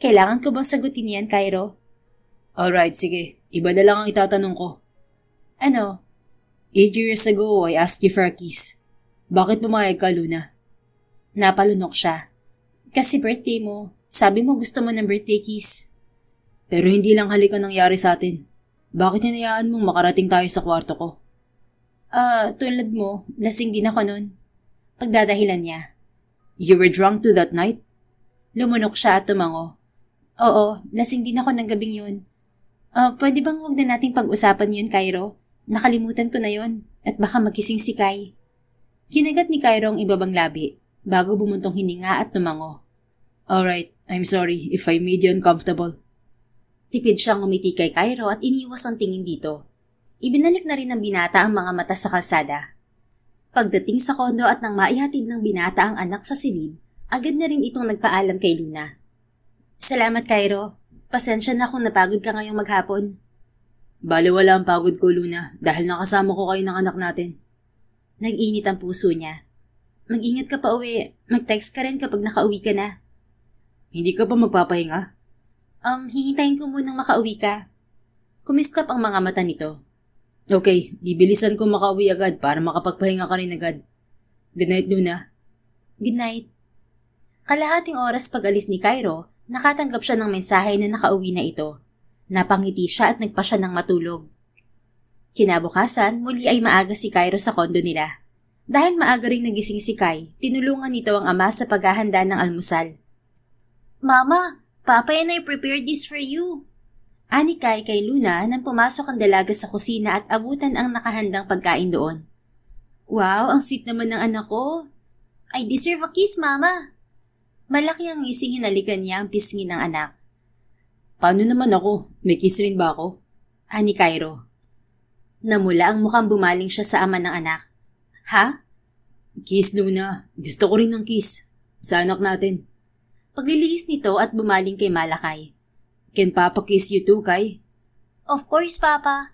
Kailangan ko bang sagutin yan, Cairo? Alright, sige. Iba na lang ang itatanong ko. Ano? 8 years ago, I asked you for a kiss. Bakit pumayag ka, Luna? Napalunok siya. Kasi birthday mo. Sabi mo gusto mo ng birthday kiss. Pero hindi lang halikan nangyari sa atin. Bakit hinayaan mong makarating tayo sa kwarto ko? Tulad mo, lasing din ako nun. Pagdadahilan niya. You were drunk to that night? Lumunok siya at tumango. Oo, lasing din ako ng gabing yun. Pwede bang huwag na nating pag-usapan yun, Cairo? Nakalimutan ko na yun, at baka magising si Kai. Kinagat ni Cairo ang ibabang labi, bago bumuntong hininga at tumango. Alright, I'm sorry if I made you uncomfortable. Tipid siyang umiti kay Cairo at iniwas ang tingin dito. Ibinalik na rin ng binata ang mga mata sa kalsada. Pagdating sa kondo at nang maihatid ng binata ang anak sa silid, agad na rin itong nagpaalam kay Luna. Salamat, Cairo. Pasensya na kung napagod ka ngayong maghapon. Baliwala ang pagod ko, Luna, dahil nakasama ko kayo ng anak natin. Nag-init ang puso niya. Mag-ingat ka pa uwi. Mag-text ka rin kapag nakauwi ka na. Hindi ka pa magpapahinga? Hihintayin ko munang makauwi ka. Kumislap ang mga mata nito. Okay, bibilisan ko makauwi agad para makapagpahinga ka rin agad. Good night, Luna. Good night. Kalahating oras pag-alis ni Cairo, nakatanggap siya ng mensahe na nakauwi na ito. Napangiti siya at nagpa siya ng matulog. Kinabukasan, muli ay maaga si Cairo sa kondo nila. Dahil maaga ring nagising si Kai, tinulungan nito ang ama sa paghahanda ng almusal. Mama, Papa and I prepared this for you. Ani Kai kay Luna nang pumasok ang dalaga sa kusina at abutan ang nakahandang pagkain doon. Wow, ang sweet naman ng anak ko. I deserve a kiss, Mama. Malaki ang ngising hinalikan niya ang pisngi ng anak. Paano naman ako? May kiss rin ba ako? Ani Cairo. Namula ang mukhang bumaling siya sa ama ng anak. Ha? Kiss, Luna. Gusto ko rin ng kiss. Sa anak natin. Paglilihis nito at bumaling kay Malakay. Can Papa kiss you too, Kai? Of course, Papa.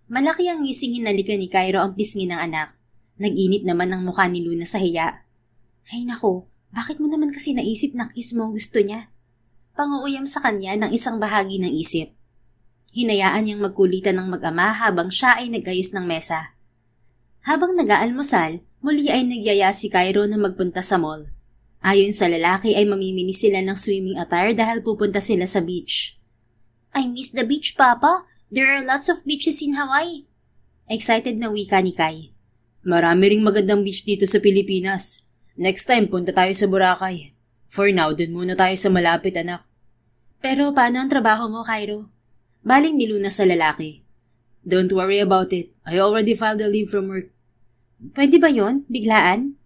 Malaki ang ngising hinalikan ni Cairo ang pisngi ng anak. Nag-init naman ang mukha ni Luna sa hiya. Ay nako, bakit mo naman kasi naisip na kiss mo ang gusto niya? Panguuyam sa kanya ng isang bahagi ng isip. Hinayaan niyang magkulitan ng mag-ama habang siya ay nag-ayos ng mesa. Habang nag-aalmusal, muli ay nagyaya si Cairo na magpunta sa mall. Ayon sa lalaki ay mamimili sila ng swimming attire dahil pupunta sila sa beach. I miss the beach, Papa. There are lots of beaches in Hawaii. Excited na wika ni Kai. Marami ring magandang beach dito sa Pilipinas. Next time, punta tayo sa Boracay. For now, dun muna tayo sa malapit, anak. Pero paano ang trabaho mo, Cairo? Baling ni Luna sa lalaki. Don't worry about it. I already filed a leave from work. Pwede ba yon? Biglaan?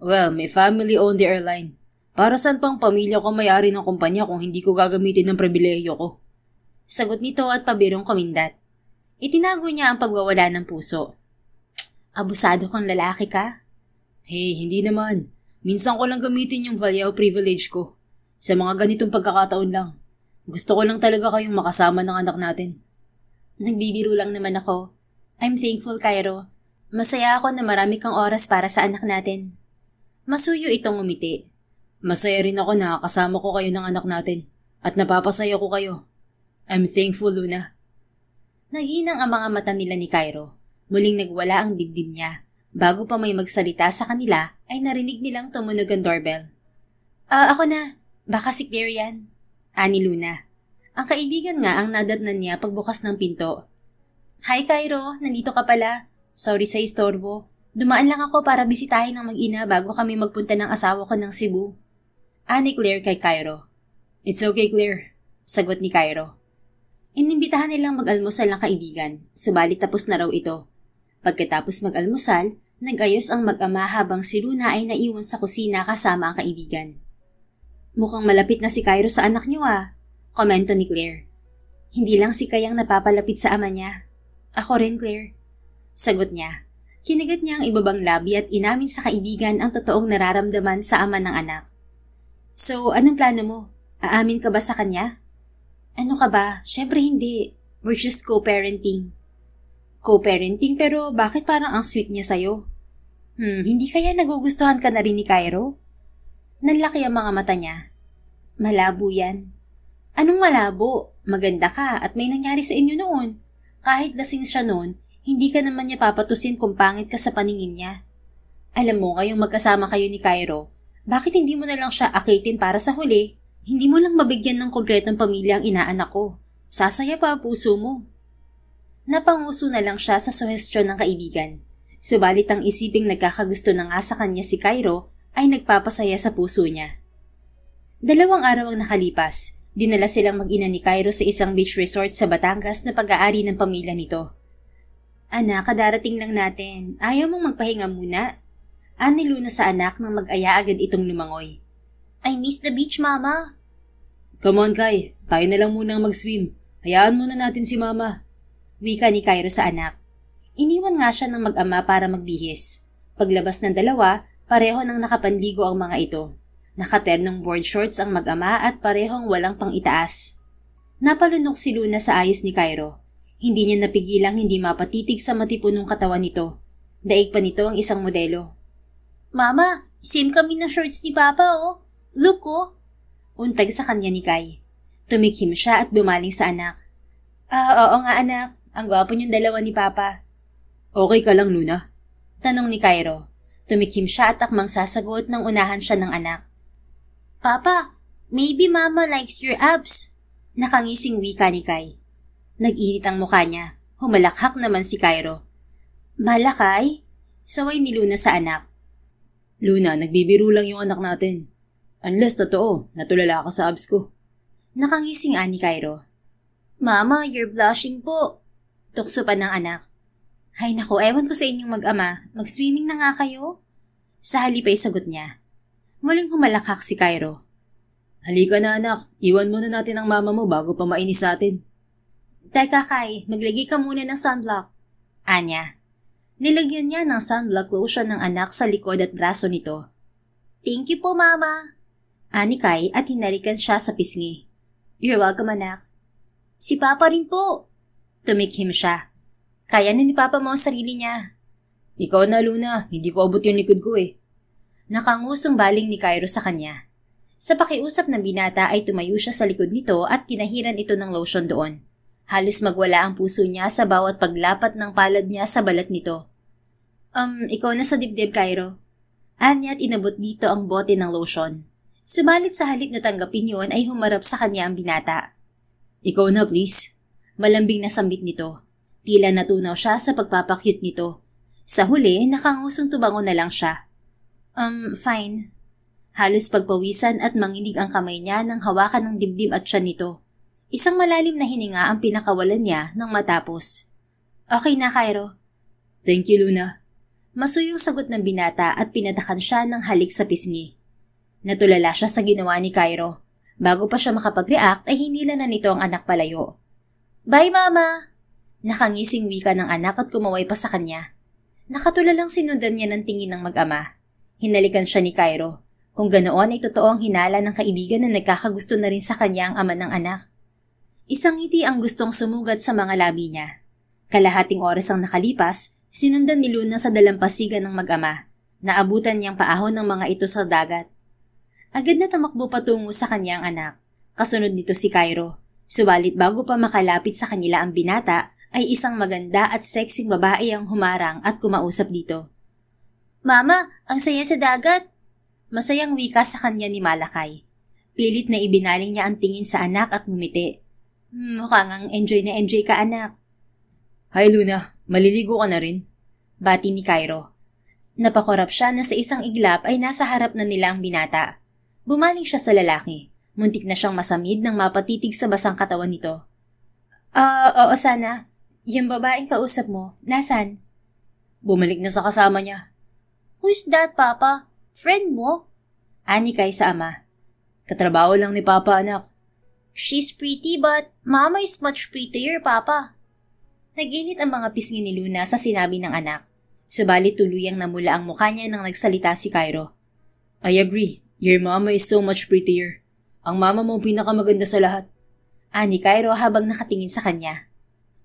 Well, may family owned the airline. Para saan pang pamilya ko may-ari ng kumpanya kung hindi ko gagamitin ng pribilehiyo ko? Sagot nito at pabirong kumindat. Itinago niya ang pagwawala ng puso. Abusado kang lalaki ka? Hey, hindi naman. Minsan ko lang gamitin yung valyaw privilege ko. Sa mga ganitong pagkakataon lang. Gusto ko lang talaga kayong makasama ng anak natin. Nagbibiro lang naman ako. I'm thankful, Cairo. Masaya ako na marami kang oras para sa anak natin. Masuyo itong umiti. Masaya rin ako na kasama ko kayo ng anak natin. At napapasaya ko kayo. I'm thankful, Luna. Naghinang ang mga mata nila ni Cairo. Muling nagwala ang dibdib niya. Bago pa may magsalita sa kanila, ay narinig nilang tumunog ang doorbell. Ako na. Baka si Claire yan. Ani Luna. Ang kaibigan nga ang nadatnan niya pagbukas ng pinto. Hi Cairo, nandito ka pala. Sorry sa istorbo. Dumaan lang ako para bisitahin ng mag-ina bago kami magpunta ng asawa ko ng Cebu. Ani Claire kay Cairo. It's okay, Claire. Sagot ni Cairo. Inimbitahan nilang mag-almusal ng kaibigan, subalit tapos na raw ito. Pagkatapos mag-almusal, nag-ayos ang mag-ama habang si Luna ay naiwan sa kusina kasama ang kaibigan. Mukhang malapit na si Cairo sa anak niyo komento ni Claire. Hindi lang si Kayang napapalapit sa ama niya. Ako rin, Claire. Sagot niya. Kinagat niya ang ibabang labi at inamin sa kaibigan ang totoong nararamdaman sa ama ng anak. So, anong plano mo? Aamin ka ba sa kanya? Ano ka ba? Syempre hindi. We're just co-parenting. Co-parenting pero bakit parang ang sweet niya sa'yo? Hindi kaya nagugustuhan ka na rin ni Cairo? Nanlaki ang mga mata niya. Malabo yan. Anong malabo? Maganda ka at may nangyari sa inyo noon. Kahit lasing siya noon, hindi ka naman niya papatusin kung pangit ka sa paningin niya. Alam mo, ngayong magkasama kayo ni Cairo, bakit hindi mo na lang siya akitin para sa huli? Hindi mo lang mabigyan ng kompletong pamilya ang inaanak ko. Sasaya pa ang puso mo. Napanguso na lang siya sa suhestyon ng kaibigan. Subalit ang isiping nagkakagusto na nga sa kanya si Cairo ay nagpapasaya sa puso niya. 2 araw ang nakalipas, dinala silang mag-ina ni Cairo sa isang beach resort sa Batangas na pag-aari ng pamilya nito. Anak, kadarating lang natin. Ayaw mong magpahinga muna? Ani Luna sa anak nang mag-aya agad itong lumangoy. I miss the beach, Mama. Come on, Kai. Tayo na lang munang mag-swim. Hayaan muna natin si Mama. Wika ni Cairo sa anak. Iniwan nga siya ng mag-ama para magbihis. Paglabas ng dalawa, pareho nang nakapanligo ang mga ito. Nakaternong board shorts ang mag-ama at parehong walang pang-itaas. Napalunok si Luna sa ayos ni Cairo. Hindi niya napigilang hindi mapatitig sa matipunong katawan nito. Daig pa nito ang isang modelo. Mama, same kami ng shorts ni Papa Look Untag sa kanya ni Kai. Tumikhim siya at bumaling sa anak. Oo nga anak. Ang gwapo niyong dalawa ni Papa. Okay ka lang, Luna? Tanong ni Cairo. Tumikhim siya at akmang sasagot nang unahan siya ng anak. Papa, maybe Mama likes your abs. Nakangising wika ni Kai. Nag-init ang mukha niya. Humalakhak naman si Cairo. Malakay? Saway ni Luna sa anak. Luna, nagbibiro lang yung anak natin. Unless totoo, natulala ka sa abs ko. Nakangising ani Cairo. Mama, you're blushing po. Tukso pa ng anak. Hay nako, ewan ko sa inyong mag-ama. Mag-swimming na nga kayo? Sa halip ay sagot niya. Muling humalakhak si Cairo. Halika na anak, iwan muna natin ang mama mo bago pa mainis sa atin. Teka Kai, maglagay ka muna ng sunblock. Anya. Nilagyan niya ng sunblock lotion ng anak sa likod at braso nito. Thank you po, Mama. Ani Kai at hinalikan siya sa pisngi. You're welcome, anak. Si Papa rin po. Tumikhim siya. Kaya na ni Papa mo ang sarili niya. Ikaw na, Luna. Hindi ko abot yung likod ko eh. Nakangusong baling ni Cairo sa kanya. Sa pakiusap ng binata ay tumayo siya sa likod nito at pinahiran ito ng lotion doon. Halos magwala ang puso niya sa bawat paglapat ng palad niya sa balat nito. Ikaw na sa dibdib, Cairo. Anya at inabot dito ang bote ng lotion. Subalit sa halip na tanggapin yun ay humarap sa kanya ang binata. Ikaw na, please. Malambing na sambit nito. Tila natunaw siya sa pagpapakyut nito. Sa huli, nakangusong tubango na lang siya. Fine. Halos pagpawisan at manginig ang kamay niya nang hawakan ng dibdib at tiyan nito. Isang malalim na hininga ang pinakawalan niya nang matapos. Okay na, Cairo. Thank you, Luna. Masuyong sagot ng binata at pinadakan siya ng halik sa pisngi. Natulala siya sa ginawa ni Cairo. Bago pa siya makapag-react ay hinila na nito ang anak palayo. Bye, Mama! Nakangising wika ng anak at kumaway pa sa kanya. Nakatulalang sinundan niya ng tingin ng mag-ama. Hinalikan siya ni Cairo. Kung ganoon ay totoo ang hinala ng kaibigan na nagkakagusto na rin sa kanya ang ama ng anak. Isang ngiti ang gustong sumugad sa mga labi niya. Kalahating oras ang nakalipas, sinundan ni Luna sa dalampasigan ng mag-ama. Naabutan niyang paahon ng mga ito sa dagat. Agad na tamakbo patungo sa kanyang anak. Kasunod nito si Cairo. Subalit bago pa makalapit sa kanila ang binata, ay isang maganda at sexing babae ang humarang at kumausap dito. Mama, ang saya sa dagat! Masayang wika sa kanya ni Malakay. Pilit na ibinaling niya ang tingin sa anak at ngumiti. Mukhang ang enjoy na enjoy ka, anak. Hi, Luna. Maliligo ka na rin? Bati ni Cairo. Napakorap siya na sa isang iglap ay nasa harap na nila ang binata. Bumaling siya sa lalaki. Muntik na siyang masamid nang mapatitig sa basang katawan nito. Oo sana. Yung babaeng kausap mo, nasan? Bumalik na sa kasama niya. Who's that, Papa? Friend mo? Ani Kai sa ama. Katrabaho lang ni Papa, anak. She's pretty but Mama is much prettier, Papa. Nag-init ang mga pisngi ni Luna sa sinabi ng anak. Subalit tuluyang namula ang mukha niya nang nagsalita si Cairo. I agree. Your mama is so much prettier. Ang mama mo pinakamaganda sa lahat. Ani Cairo habang nakatingin sa kanya.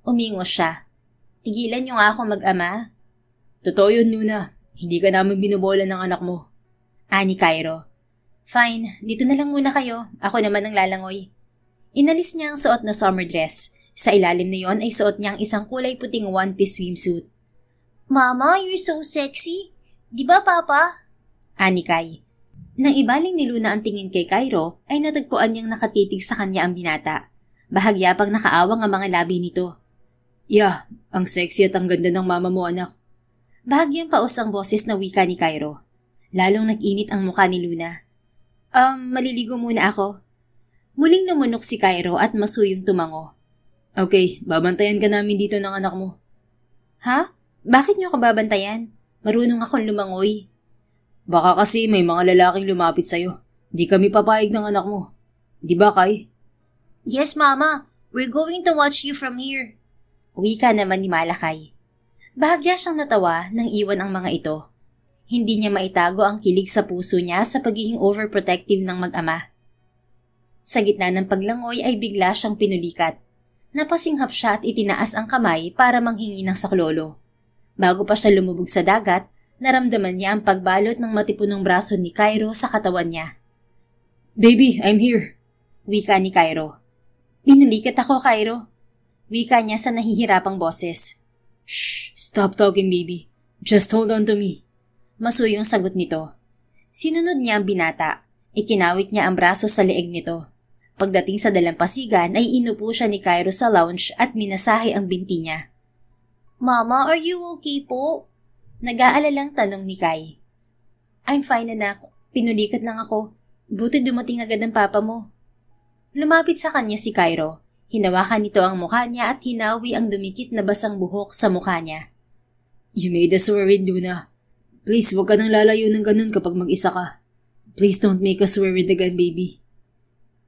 Umingos siya. Tigilan niyo nga ako mag-ama. Totoo yun, Luna. Hindi ka namin binubola ng anak mo. Ani Cairo. Fine, dito na lang muna kayo. Ako naman ang lalangoy. Inalis niya ang suot na summer dress. Sa ilalim na yon ay suot niya ang isang kulay puting one-piece swimsuit. Mama, you're so sexy. Di ba, Papa? Ani Kai. Nang ibaling ni Luna ang tingin kay Cairo, ay natagpuan niyang nakatitig sa kanya ang binata. Bahagya pang nakaawang ang mga labi nito. Yeah, ang sexy at ang ganda ng mama mo, anak. Bahagyang paus ang boses na wika ni Cairo. Lalong nag-init ang mukha ni Luna. Maliligo muna ako. Muling namunok si Cairo at masuyong tumango. Okay, babantayan ka namin dito ng anak mo. Ha? Bakit niyo ako babantayan? Marunong akong lumangoy. Baka kasi may mga lalaking lumapit sa'yo. Di kami papayag ng anak mo. Di ba, Kai? Yes, Mama. We're going to watch you from here. Wika naman ni Malakay. Bahagya siyang natawa nang iwan ang mga ito. Hindi niya maitago ang kilig sa puso niya sa pagiging overprotective ng mag-ama. Sa gitna ng paglangoy ay bigla siyang pinulikat. Napasinghap siya at itinaas ang kamay para manghingi ng saklolo. Bago pa siya lumubog sa dagat, naramdaman niya ang pagbalot ng matipunong braso ni Cairo sa katawan niya. Baby, I'm here. Wika ni Cairo. Pinulikat ako, Cairo. Wika niya sa nahihirapang boses. Shh, stop talking, baby. Just hold on to me. Masuyong sagot nito. Sinunod niya ang binata. Ikinawit niya ang braso sa leeg nito. Pagdating sa dalampasigan ay inupo siya ni Cairo sa lounge at minasahe ang binti niya. Mama, are you okay po? Nag-aalalang tanong ni Kai. I'm fine, anak. Pinulikat lang ako. Buti dumating agad ang papa mo. Lumapit sa kanya si Cairo. Hinawakan nito ang mukha niya at hinawi ang dumikit na basang buhok sa mukha niya. You made us worried, Luna. Please, huwag ka nang lalayo ng ganun kapag mag-isa ka. Please don't make us worried again, baby.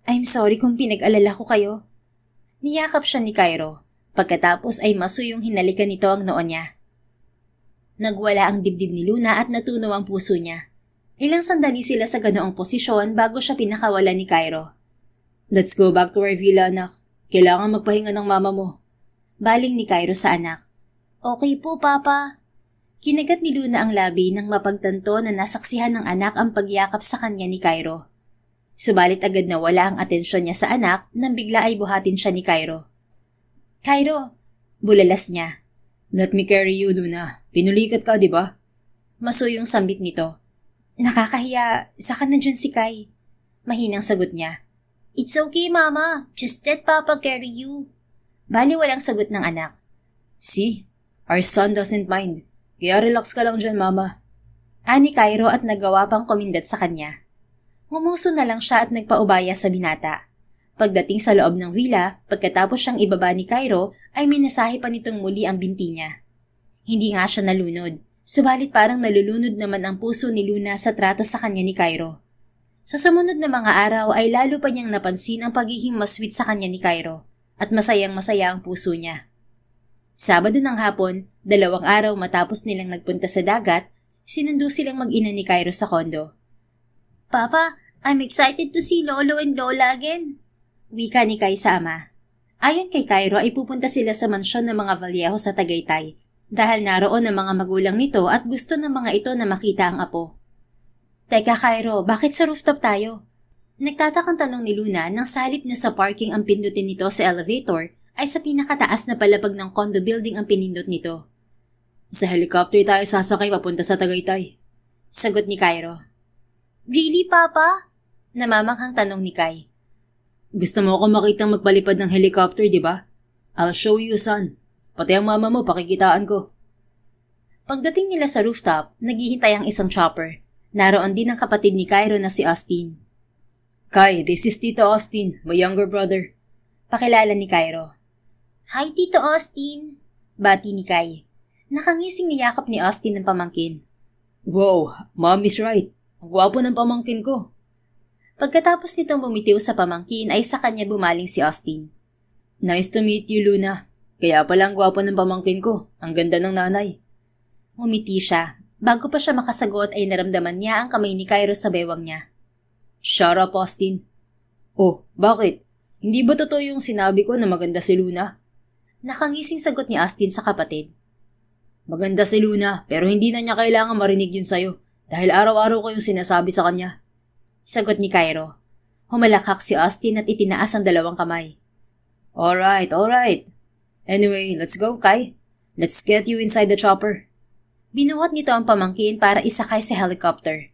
I'm sorry kung pinag-alala ko kayo. Niyakap siya ni Cairo. Pagkatapos ay masuyong hinalikan nito ang noo niya. Nagwala ang dibdib ni Luna at natunaw ang puso niya. Ilang sandali sila sa ganoong posisyon bago siya pinakawalan ni Cairo. Let's go back to our villa, anak. Kailangan magpahinga ng mama mo. Baling ni Cairo sa anak. Okay po, Papa. Kinagat ni Luna ang labi nang mapagtanto na nasaksihan ng anak ang pagyakap sa kanya ni Cairo. Subalit agad nawala ang atensyon niya sa anak nang bigla ay buhatin siya ni Cairo. Cairo! Bulalas niya. Let me carry you, Luna. Pinulikat ka, di ba? Masuyong sambit nito. Nakakahiya. Saka na dyan si Kai. Mahinang sagot niya. It's okay, Mama. Just let Papa carry you. Bali walang sagot ng anak. See? Our son doesn't mind. Kaya relax ka lang dyan, Mama. Ani Cairo at nagawa pang kumindat sa kanya. Ngumuso na lang siya at nagpaubaya sa binata. Pagdating sa loob ng villa, pagkatapos siyang ibaba ni Cairo, ay minasahe pa nitong muli ang binti niya. Hindi nga siya nalunod, subalit parang nalulunod naman ang puso ni Luna sa trato sa kanya ni Cairo. Sa sumunod na mga araw ay lalo pa niyang napansin ang pagiging masweet sa kanya ni Cairo at masayang-masaya ang puso niya. Sabado ng hapon, 2 araw matapos nilang nagpunta sa dagat, sinundo silang mag-ina ni Cairo sa kondo. Papa, I'm excited to see Lolo and Lola again. Wika ni Kai sa ama. Ayon kay Cairo ay pupunta sila sa mansyon ng mga Vallejo sa Tagaytay dahil naroon ang mga magulang nito at gusto ng mga ito na makita ang apo. Teka Cairo, bakit sa rooftop tayo? Nagtatakang tanong ni Luna nang salip na sa parking ang pindutin nito sa elevator ay sa pinakataas na palapag ng condo building ang pinindot nito. Sa helicopter tayo sasakay papunta sa Tagaytay. Sagot ni Cairo. Really, Papa? Namamanghang tanong ni Kai. Gusto mo ako makitang magpalipad ng helicopter, di ba? I'll show you, son. Pati ang mama mo, pakikitaan ko. Pagdating nila sa rooftop, naghihintay ang isang chopper. Naroon din ang kapatid ni Cairo na si Austin. Kai, this is Tito Austin, my younger brother. Pakilala ni Cairo. Hi, Tito Austin. Bati ni Kai. Nakangising niyakap ni Austin ng pamangkin. Wow, mom is right. Ang gwapo ng pamangkin ko. Pagkatapos nitong bumitiw sa pamangkin ay sa kanya bumaling si Austin. Nice to meet you, Luna. Kaya pala ang gwapo ng pamangkin ko. Ang ganda ng nanay. Ngumiti siya. Bago pa siya makasagot ay naramdaman niya ang kamay ni Cairo sa bewang niya. Shut up, Austin. Oh, bakit? Hindi ba totoo yung sinabi ko na maganda si Luna? Nakangising sagot ni Austin sa kapatid. Maganda si Luna, pero hindi na niya kailangan marinig yun sa'yo dahil araw-araw ko yung sinasabi sa kanya. Sagot ni Cairo. Humalakak si Austin at itinaas ang 2 kamay. Alright. Anyway, let's go, Kai. Let's get you inside the chopper. Binuhat nito ang pamangkin para isakay sa helicopter.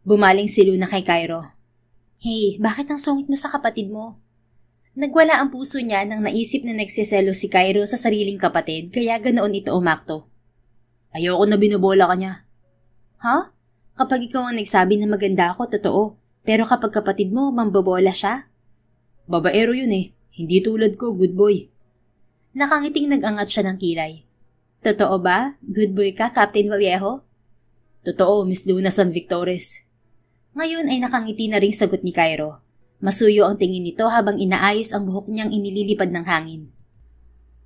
Bumaling si Luna kay Cairo. Hey, bakit ang sungit mo sa kapatid mo? Nagwala ang puso niya nang naisip na nagsiselo si Cairo sa sariling kapatid kaya ganoon ito umakto. Ayoko na binubola ka niya. Ha? Kapag ikaw ang nagsabi na maganda ako, totoo. Pero kapag kapatid mo, mambobola siya? Babaero yun eh. Hindi tulad ko, good boy. Nakangiting nag-angat siya ng kilay. Totoo ba? Good boy ka, Captain Vallejo? Totoo, Miss Luna San Victores. Ngayon ay nakangiti na ring sagot ni Cairo. Masuyo ang tingin nito habang inaayos ang buhok niyang inililipad ng hangin.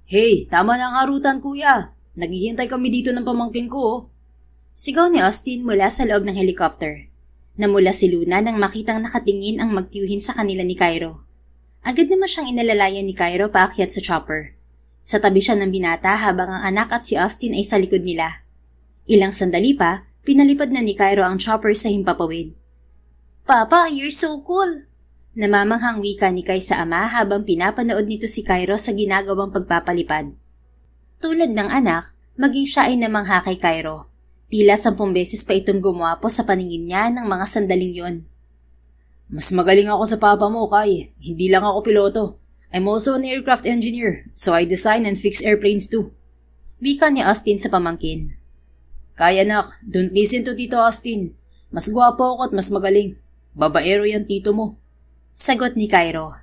Hey, tama na ang harutan, kuya. Naghihintay kami dito ng pamangkin ko, oh. Sigaw ni Austin mula sa loob ng helicopter. Namula si Luna nang makitang nakatingin ang magtiyuhin sa kanila ni Cairo. Agad naman siyang inalalayan ni Cairo paakyat sa chopper. Sa tabi siya ng binata habang ang anak at si Austin ay sa likod nila. Ilang sandali pa, pinalipad na ni Cairo ang chopper sa himpapawid. Papa, you're so cool! Namamanghang wika ni Kai sa ama habang pinapanood nito si Cairo sa ginagawang pagpapalipad. Tulad ng anak, maging siya ay namangha kay Cairo. Tila 10 beses pa itong gumwapo sa paningin niya ng mga sandaling yon. Mas magaling ako sa papa mo, Kai. Hindi lang ako piloto. I'm also an aircraft engineer, so I design and fix airplanes too. Wika ni Austin sa pamangkin. Kaya anak, don't listen to Tito Austin. Mas gwapo ako at mas magaling. Babaero yan tito mo. Sagot ni Cairo.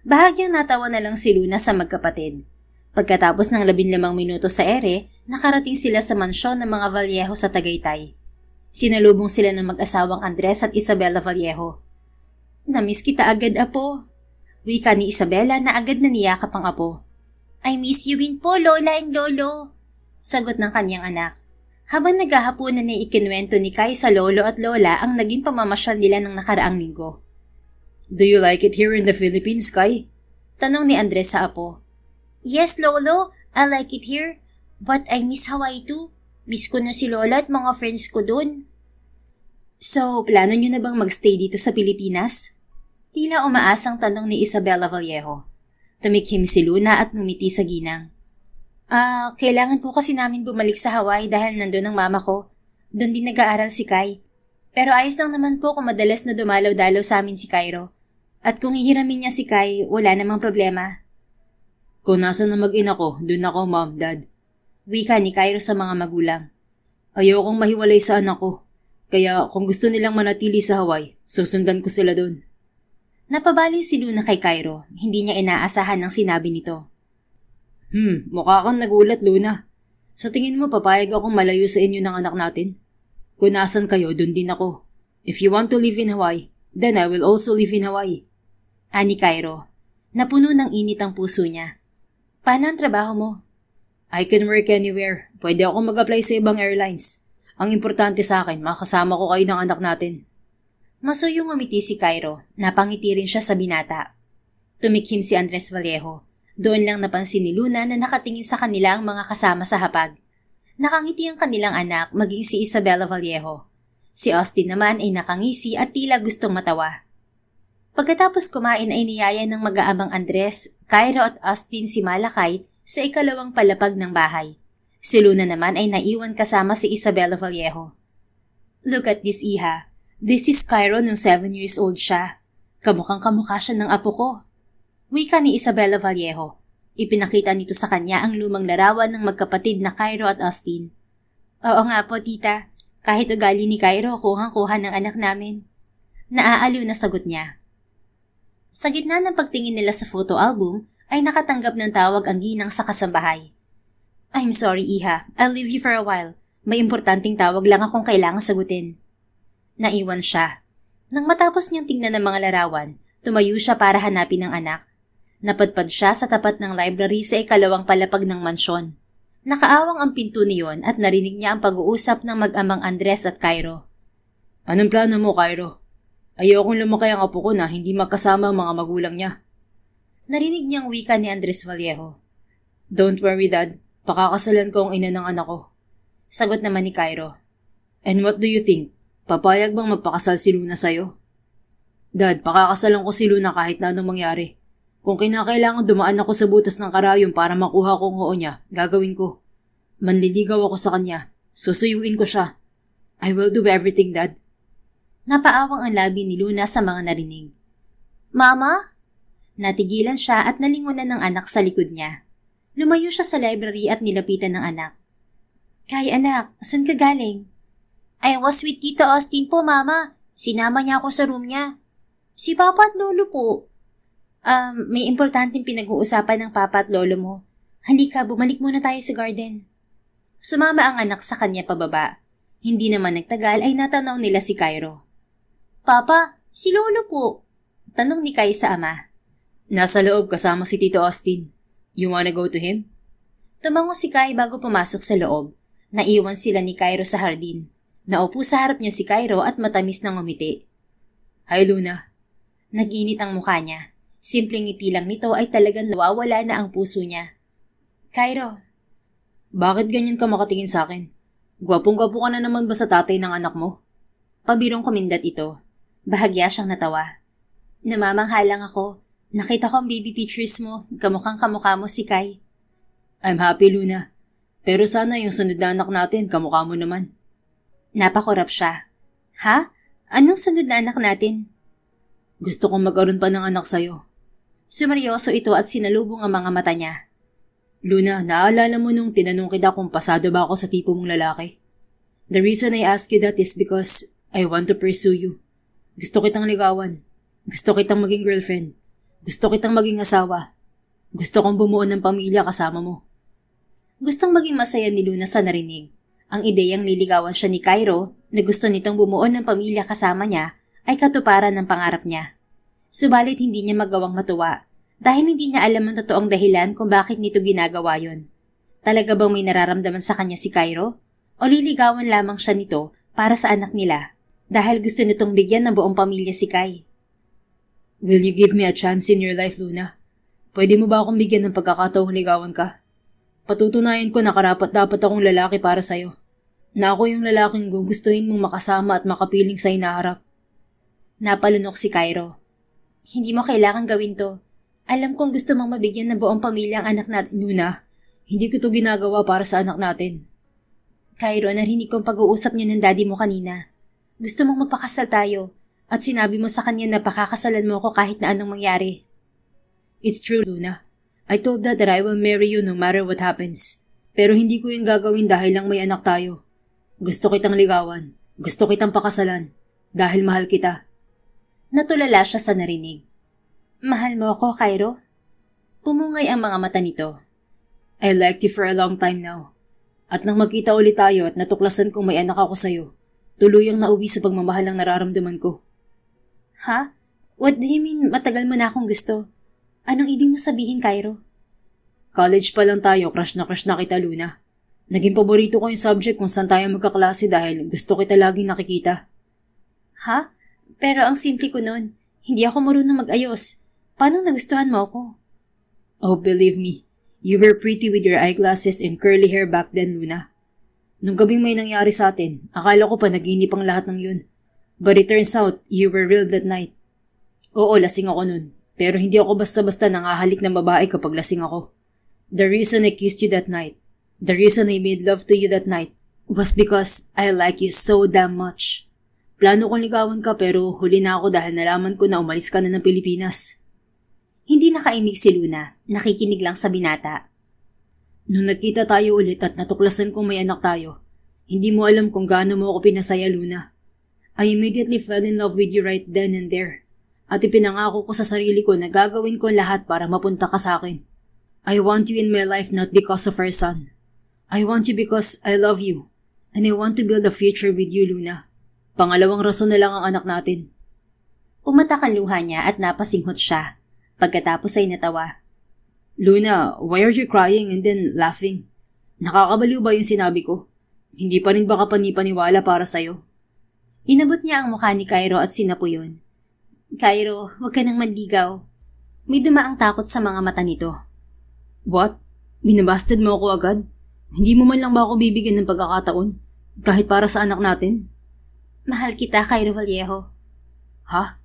Bahagyang natawa na lang si Luna sa magkapatid. Pagkatapos ng 15 minuto sa ere, nakarating sila sa mansyon ng mga Vallejo sa Tagaytay. Sinalubong sila ng mag-asawang Andres at Isabela Vallejo. Namiss kita agad, apo. Wika ni Isabela na agad na niyakap ang apo. I miss you rin po, Lola and Lolo, sagot ng kanyang anak. Habang naghahaponan ay ikinwento ni Kai sa lolo at lola ang naging pamamasyal nila ng nakaraang linggo. Do you like it here in the Philippines, Kai? Tanong ni Andres sa apo. Yes, Lolo, I like it here. But I miss Hawaii too. Miss ko na si Lola at mga friends ko dun. So, plano nyo na bang magstay dito sa Pilipinas? Tila umaasang tanong ni Isabela Vallejo. Tumikhim si Luna at ngumiti sa ginang. Kailangan po kasi namin bumalik sa Hawaii dahil nandun ang mama ko. Doon din nag-aaral si Kai. Pero ayos lang naman po kung madalas na dumalaw-dalaw sa amin si Cairo. At kung hihiramin niya si Kai, wala namang problema. Kung nasa na mag-ina ko, dun ako, Mom, Dad. Wika ni Cairo sa mga magulang. Ayokong mahiwalay sa anak ko. Kaya kung gusto nilang manatili sa Hawaii, susundan ko sila dun. Napabali si Luna kay Cairo. Hindi niya inaasahan ang sinabi nito. Mukha kang nagulat, Luna. Sa tingin mo, papayag akong malayo sa inyo ng anak natin? Kung nasan kayo, dun din ako. If you want to live in Hawaii, then I will also live in Hawaii. Ani Cairo. Napuno ng init ang puso niya. Paano ang trabaho mo? I can work anywhere. Pwede ako mag-apply sa ibang airlines. Ang importante sa akin, makasama ko kayo ng anak natin. Masuyong umiti si Cairo. Napangiti rin siya sa binata. Tumikhim si Andres Vallejo. Doon lang napansin ni Luna na nakatingin sa kanila ang mga kasama sa hapag. Nakangiti ang kanilang anak, maging si Isabela Vallejo. Si Austin naman ay nakangisi at tila gustong matawa. Pagkatapos kumain ay niyaya ng mag-aamang Andres, Cairo at Austin si Malakay sa ikalawang palapag ng bahay. Si Luna naman ay naiwan kasama si Isabela Vallejo. Look at this, Iha. This is Cairo nung 7 years old siya. Kamukhang kamukha siya ng apo ko. Wika ni Isabela Vallejo. Ipinakita nito sa kanya ang lumang larawan ng magkapatid na Cairo at Austin. Oo nga po, tita. Kahit ugali ni Cairo, kuhang-kuha ng anak namin. Naaaliw na sagot niya. Sa gitna ng pagtingin nila sa photo album, ay nakatanggap ng tawag ang ginang sa kasambahay. I'm sorry, Iha. I'll leave you for a while. May importanteng tawag lang akong kailangan sagutin. Naiwan siya. Nang matapos niyang tingnan ng mga larawan, tumayo siya para hanapin ang anak. Napadpad siya sa tapat ng library sa ikalawang palapag ng mansyon. Nakaawang ang pinto niyon at narinig niya ang pag-uusap ng mag-amang Andres at Cairo. Anong plano mo, Cairo? Ayokong lumaki ang apo ko na hindi magkasama ang mga magulang niya. Narinig niyang wika ni Andres Vallejo. Don't worry, Dad. Pakakasalan ko ang ina ng anak ko. Sagot naman ni Cairo. And what do you think? Papayag bang magpakasal si Luna sa'yo? Dad, pakakasalan ko si Luna kahit na anong mangyari. Kung kinakailangan dumaan ako sa butas ng karayom para makuha ko ang oo niya, gagawin ko. Manliligaw ako sa kanya. Susuyuin ko siya. I will do everything, Dad. Napaawang ang labi ni Luna sa mga narinig. Mama? Natigilan siya at nalingunan ng anak sa likod niya. Lumayo siya sa library at nilapitan ng anak. Kay anak, saan ka galing? I was with Tita Austin po, Mama. Sinama niya ako sa room niya. Si Papa at Lolo po. May importanteng pinag-uusapan ng Papa at Lolo mo. Halika, bumalik muna tayo sa garden. Sumama ang anak sa kanya pababa. Hindi naman nagtagal ay natanaw nila si Cairo. Papa, si Lolo po. Tanong ni Kai sa ama. Nasa loob kasama si Tito Austin. You wanna go to him? Tumango si Kai bago pumasok sa loob. Naiwan sila ni Cairo sa hardin. Naupo sa harap niya si Cairo at matamis na ngumiti. Hi, Luna. Nag-init ang mukha niya. Simpleng ngiti lang nito ay talagang nawawala na ang puso niya. Cairo. Bakit ganyan ka makatingin sa akin? Gwapong-gwapo ka na naman ba sa tatay ng anak mo? Pabirong kumindat ito. Bahagya siyang natawa. Namamanghalang ako. Nakita ko ang baby pictures mo. Kamukhang kamukha mo si Kai. I'm happy, Luna. Pero sana yung sunod na anak natin, kamukha mo naman. Napakurap siya. Ha? Anong sunod na anak natin? Gusto kong magkaroon pa ng anak sa'yo. Sumeryoso ito at sinalubong ang mga mata niya. Luna, naalala mo nung tinanong kita kung pasado ba ako sa tipo mong lalaki? The reason I ask you that is because I want to pursue you. Gusto kitang ligawan. Gusto kitang maging girlfriend. Gusto kitang maging asawa. Gusto kong bumuo ng pamilya kasama mo. Gustong maging masaya ni Luna sa narinig. Ang ideyang niligawan siya ni Cairo na gusto nitong bumuo ng pamilya kasama niya ay katuparan ng pangarap niya. Subalit hindi niya magawang matuwa Dahil hindi niya alam ang totoong dahilan kung bakit nito ginagawa yon. Talaga bang may nararamdaman sa kanya si Cairo? O liligawan lamang siya nito para sa anak nila dahil gusto nitong bigyan ng buong pamilya si Kai? Will you give me a chance in your life, Luna? Pwede mo ba akong bigyan ng pagkakataong ligawan ka? Patutunayan ko na karapat-dapat akong lalaki para sa'yo. Na ako yung lalaking gugustuhin mong makasama at makapiling sa hinaharap. Napalunok si Cairo. Hindi mo kailangan gawin to. Alam kong gusto mong mabigyan ng buong pamilya ang anak natin. Luna, hindi ko to ginagawa para sa anak natin. Cairo, narinig kong pag-uusap niyo ng daddy mo kanina. Gusto mong mapakasal tayo at sinabi mo sa kanya na pakakasalan mo ako kahit na anong mangyari. It's true, Luna. I told Dad that I will marry you no matter what happens. Pero hindi ko yung gagawin dahil lang may anak tayo. Gusto kitang ligawan. Gusto kitang pakasalan. Dahil mahal kita. Natulala siya sa narinig. Mahal mo ako, Cairo? Pumungay ang mga mata nito. I liked you for a long time now. At nang magkita ulit tayo at natuklasan kong may anak ako sa'yo, tuluyang nauwi sa pagmamahal ang nararamdaman ko. Ha? What do you mean matagal mo na akong gusto? Anong ibig mo sabihin, Cairo? College pa lang tayo, crush na kita, Luna. Naging paborito ko yung subject kung saan tayo magkaklase dahil gusto kita laging nakikita. Ha? Pero ang simple ko nun. Hindi ako marunong mag-ayos. Paano nagustuhan mo ako? Oh, believe me. You were pretty with your eyeglasses and curly hair back then, Luna. Nung gabing may nangyari sa atin, akala ko pa naginip ang lahat ng yun. But it turns out, you were real that night. Oo, lasing ako nun. Pero hindi ako basta-basta nangahalik ng babae kapag lasing ako. The reason I kissed you that night, the reason I made love to you that night, was because I like you so damn much. Plano kong ligawan ka pero huli na ako dahil nalaman ko na umalis ka na ng Pilipinas. Hindi nakaimik si Luna, nakikinig lang sa binata. Nung nagkita tayo ulit at natuklasan kong may anak tayo, hindi mo alam kung gaano mo ako pinasaya, Luna. I immediately fell in love with you right then and there. At ipinangako ko sa sarili ko na gagawin ko lahat para mapunta ka sa akin. I want you in my life not because of our son. I want you because I love you. And I want to build a future with you, Luna. Pangalawang rason na lang ang anak natin. Umatak ang luha niya at napasinghot siya. Pagkatapos ay natawa. Luna, why are you crying and then laughing? Nakakabaliw ba yung sinabi ko? Hindi pa rin ba kapani-paniwala para sa'yo? Inabot niya ang mukha ni Cairo at sinapo yun. Cairo, huwag ka nang manligaw. May dumaang takot sa mga mata nito. What? Binabasted mo ako agad? Hindi mo man lang ba ako bibigyan ng pagkakataon? Kahit para sa anak natin? Mahal kita, Cairo Vallejo. Ha?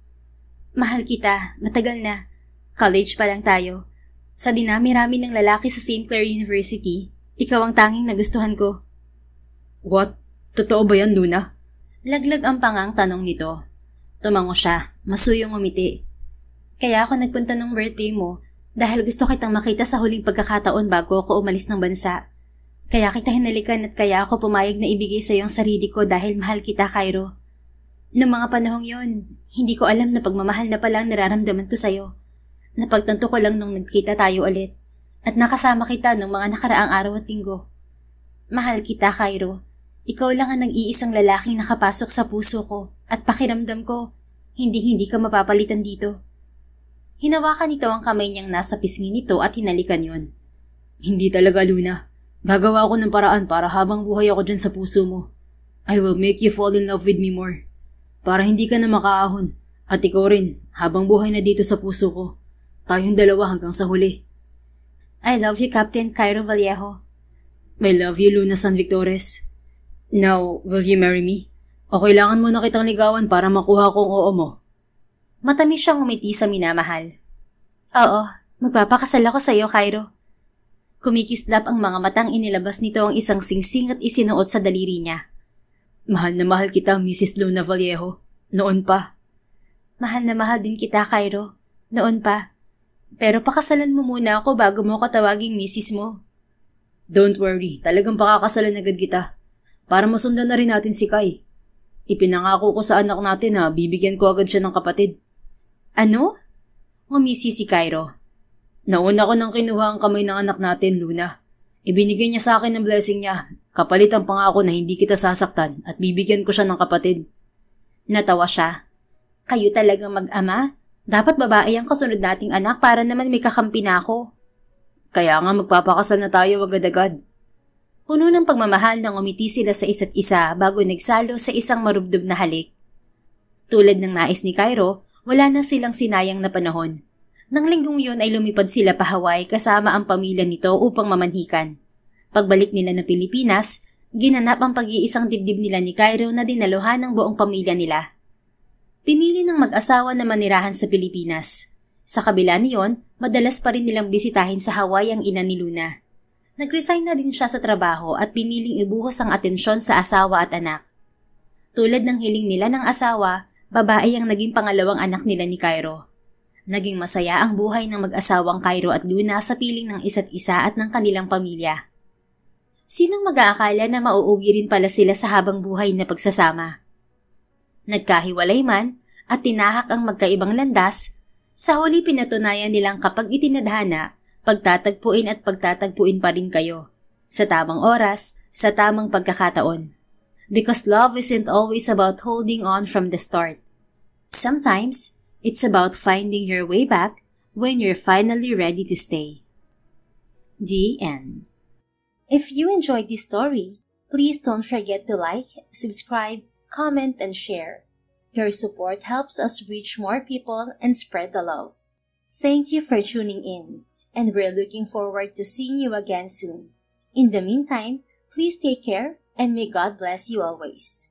Mahal kita, matagal na. College pa lang tayo. Sa dinami-rami ng lalaki sa St. Clair University, ikaw ang tanging nagustuhan ko. What? Totoo ba yan, Luna? Laglag ang pangang tanong nito. Tumango siya, masuyong umiti. Kaya ako nagpunta ng birthday mo dahil gusto kitang makita sa huling pagkakataon bago ako umalis ng bansa. Kaya kita hinalikan at kaya ako pumayag na ibigay sa iyong sarili ko dahil mahal kita, Cairo. Noong mga panahong yon, hindi ko alam na pagmamahal na pala ang nararamdaman ko sa'yo. Napagtanto ko lang nung nagkita tayo ulit at nakasama kita nung mga nakaraang araw at linggo. Mahal kita, Cairo. Ikaw lang ang nag-iisang lalaking nakapasok sa puso ko at pakiramdam ko, hindi ka mapapalitan dito. Hinawakan nito ang kamay niyang nasa pisngi nito at hinalikan yon. Hindi talaga, Luna. Gagawa ko ng paraan para habang buhay ako dyan sa puso mo. I will make you fall in love with me more. Para hindi ka na makaahon at ikaw rin habang buhay na dito sa puso ko. Tayong dalawa hanggang sa huli. I love you, Captain Cairo Vallejo. I love you, Luna San Victores. Now, will you marry me? O kailangan mo na kitang ligawan para makuha kong oo mo? Matamis siyang umiti sa minamahal. Oo, magpapakasal ako sa iyo, Cairo. Kumikislap ang mga matang inilabas nito ang isang singsing at isinuot sa daliri niya. Mahal na mahal kita, Mrs. Luna Vallejo. Noon pa. Mahal na mahal din kita, Cairo. Noon pa. Pero pakasalan mo muna ako bago mo ako tawaging Mrs. mo. Don't worry, talagang pakakasalan agad kita. Para masundan na rin natin si Kai. Ipinangako ko sa anak natin na bibigyan ko agad siya ng kapatid. Ano? Ngumisi si Cairo. Nauna ko nang kinuha ang kamay ng anak natin, Luna. Ibinigay niya sa akin ng blessing niya, kapalit ang pangako na hindi kita sasaktan at bibigyan ko siya ng kapatid. Natawa siya. Kayo talagang mag-ama? Dapat babae ang kasunod nating anak para naman may kakampi na ako. Kaya nga magpapakasal na tayo agad-agad. Puno ng pagmamahal nang umiti sila sa isa't isa bago nagsalo sa isang marubdob na halik. Tulad ng nais ni Cairo, wala na silang sinayang na panahon. Nang linggong yun ay lumipad sila pa Hawaii kasama ang pamilya nito upang mamanhikan. Pagbalik nila ng Pilipinas, ginanap ang pag-iisang dibdib nila ni Cairo na dinaluhan ng buong pamilya nila. Pinili ng mag-asawa na manirahan sa Pilipinas. Sa kabila niyon, madalas pa rin nilang bisitahin sa Hawaii ang ina ni Luna. Nag-resign na din siya sa trabaho at piniling ibuhos ang atensyon sa asawa at anak. Tulad ng hiling nila ng asawa, babae ang naging pangalawang anak nila ni Cairo. Naging masaya ang buhay ng mag-asawang Cairo at Luna sa piling ng isa't isa at ng kanilang pamilya. Sinong mag-aakala na mauuwi rin pala sila sa habang buhay na pagsasama? Nagkahiwalay man at tinahak ang magkaibang landas, sa huli pinatunayan nilang kapag itinadhana, pagtatagpuin at pagtatagpuin pa rin kayo. Sa tamang oras, sa tamang pagkakataon. Because love isn't always about holding on from the start. Sometimes, it's about finding your way back when you're finally ready to stay. The end. If you enjoyed this story, please don't forget to like, subscribe, comment, and share. Your support helps us reach more people and spread the love. Thank you for tuning in, and we're looking forward to seeing you again soon. In the meantime, please take care and may God bless you always.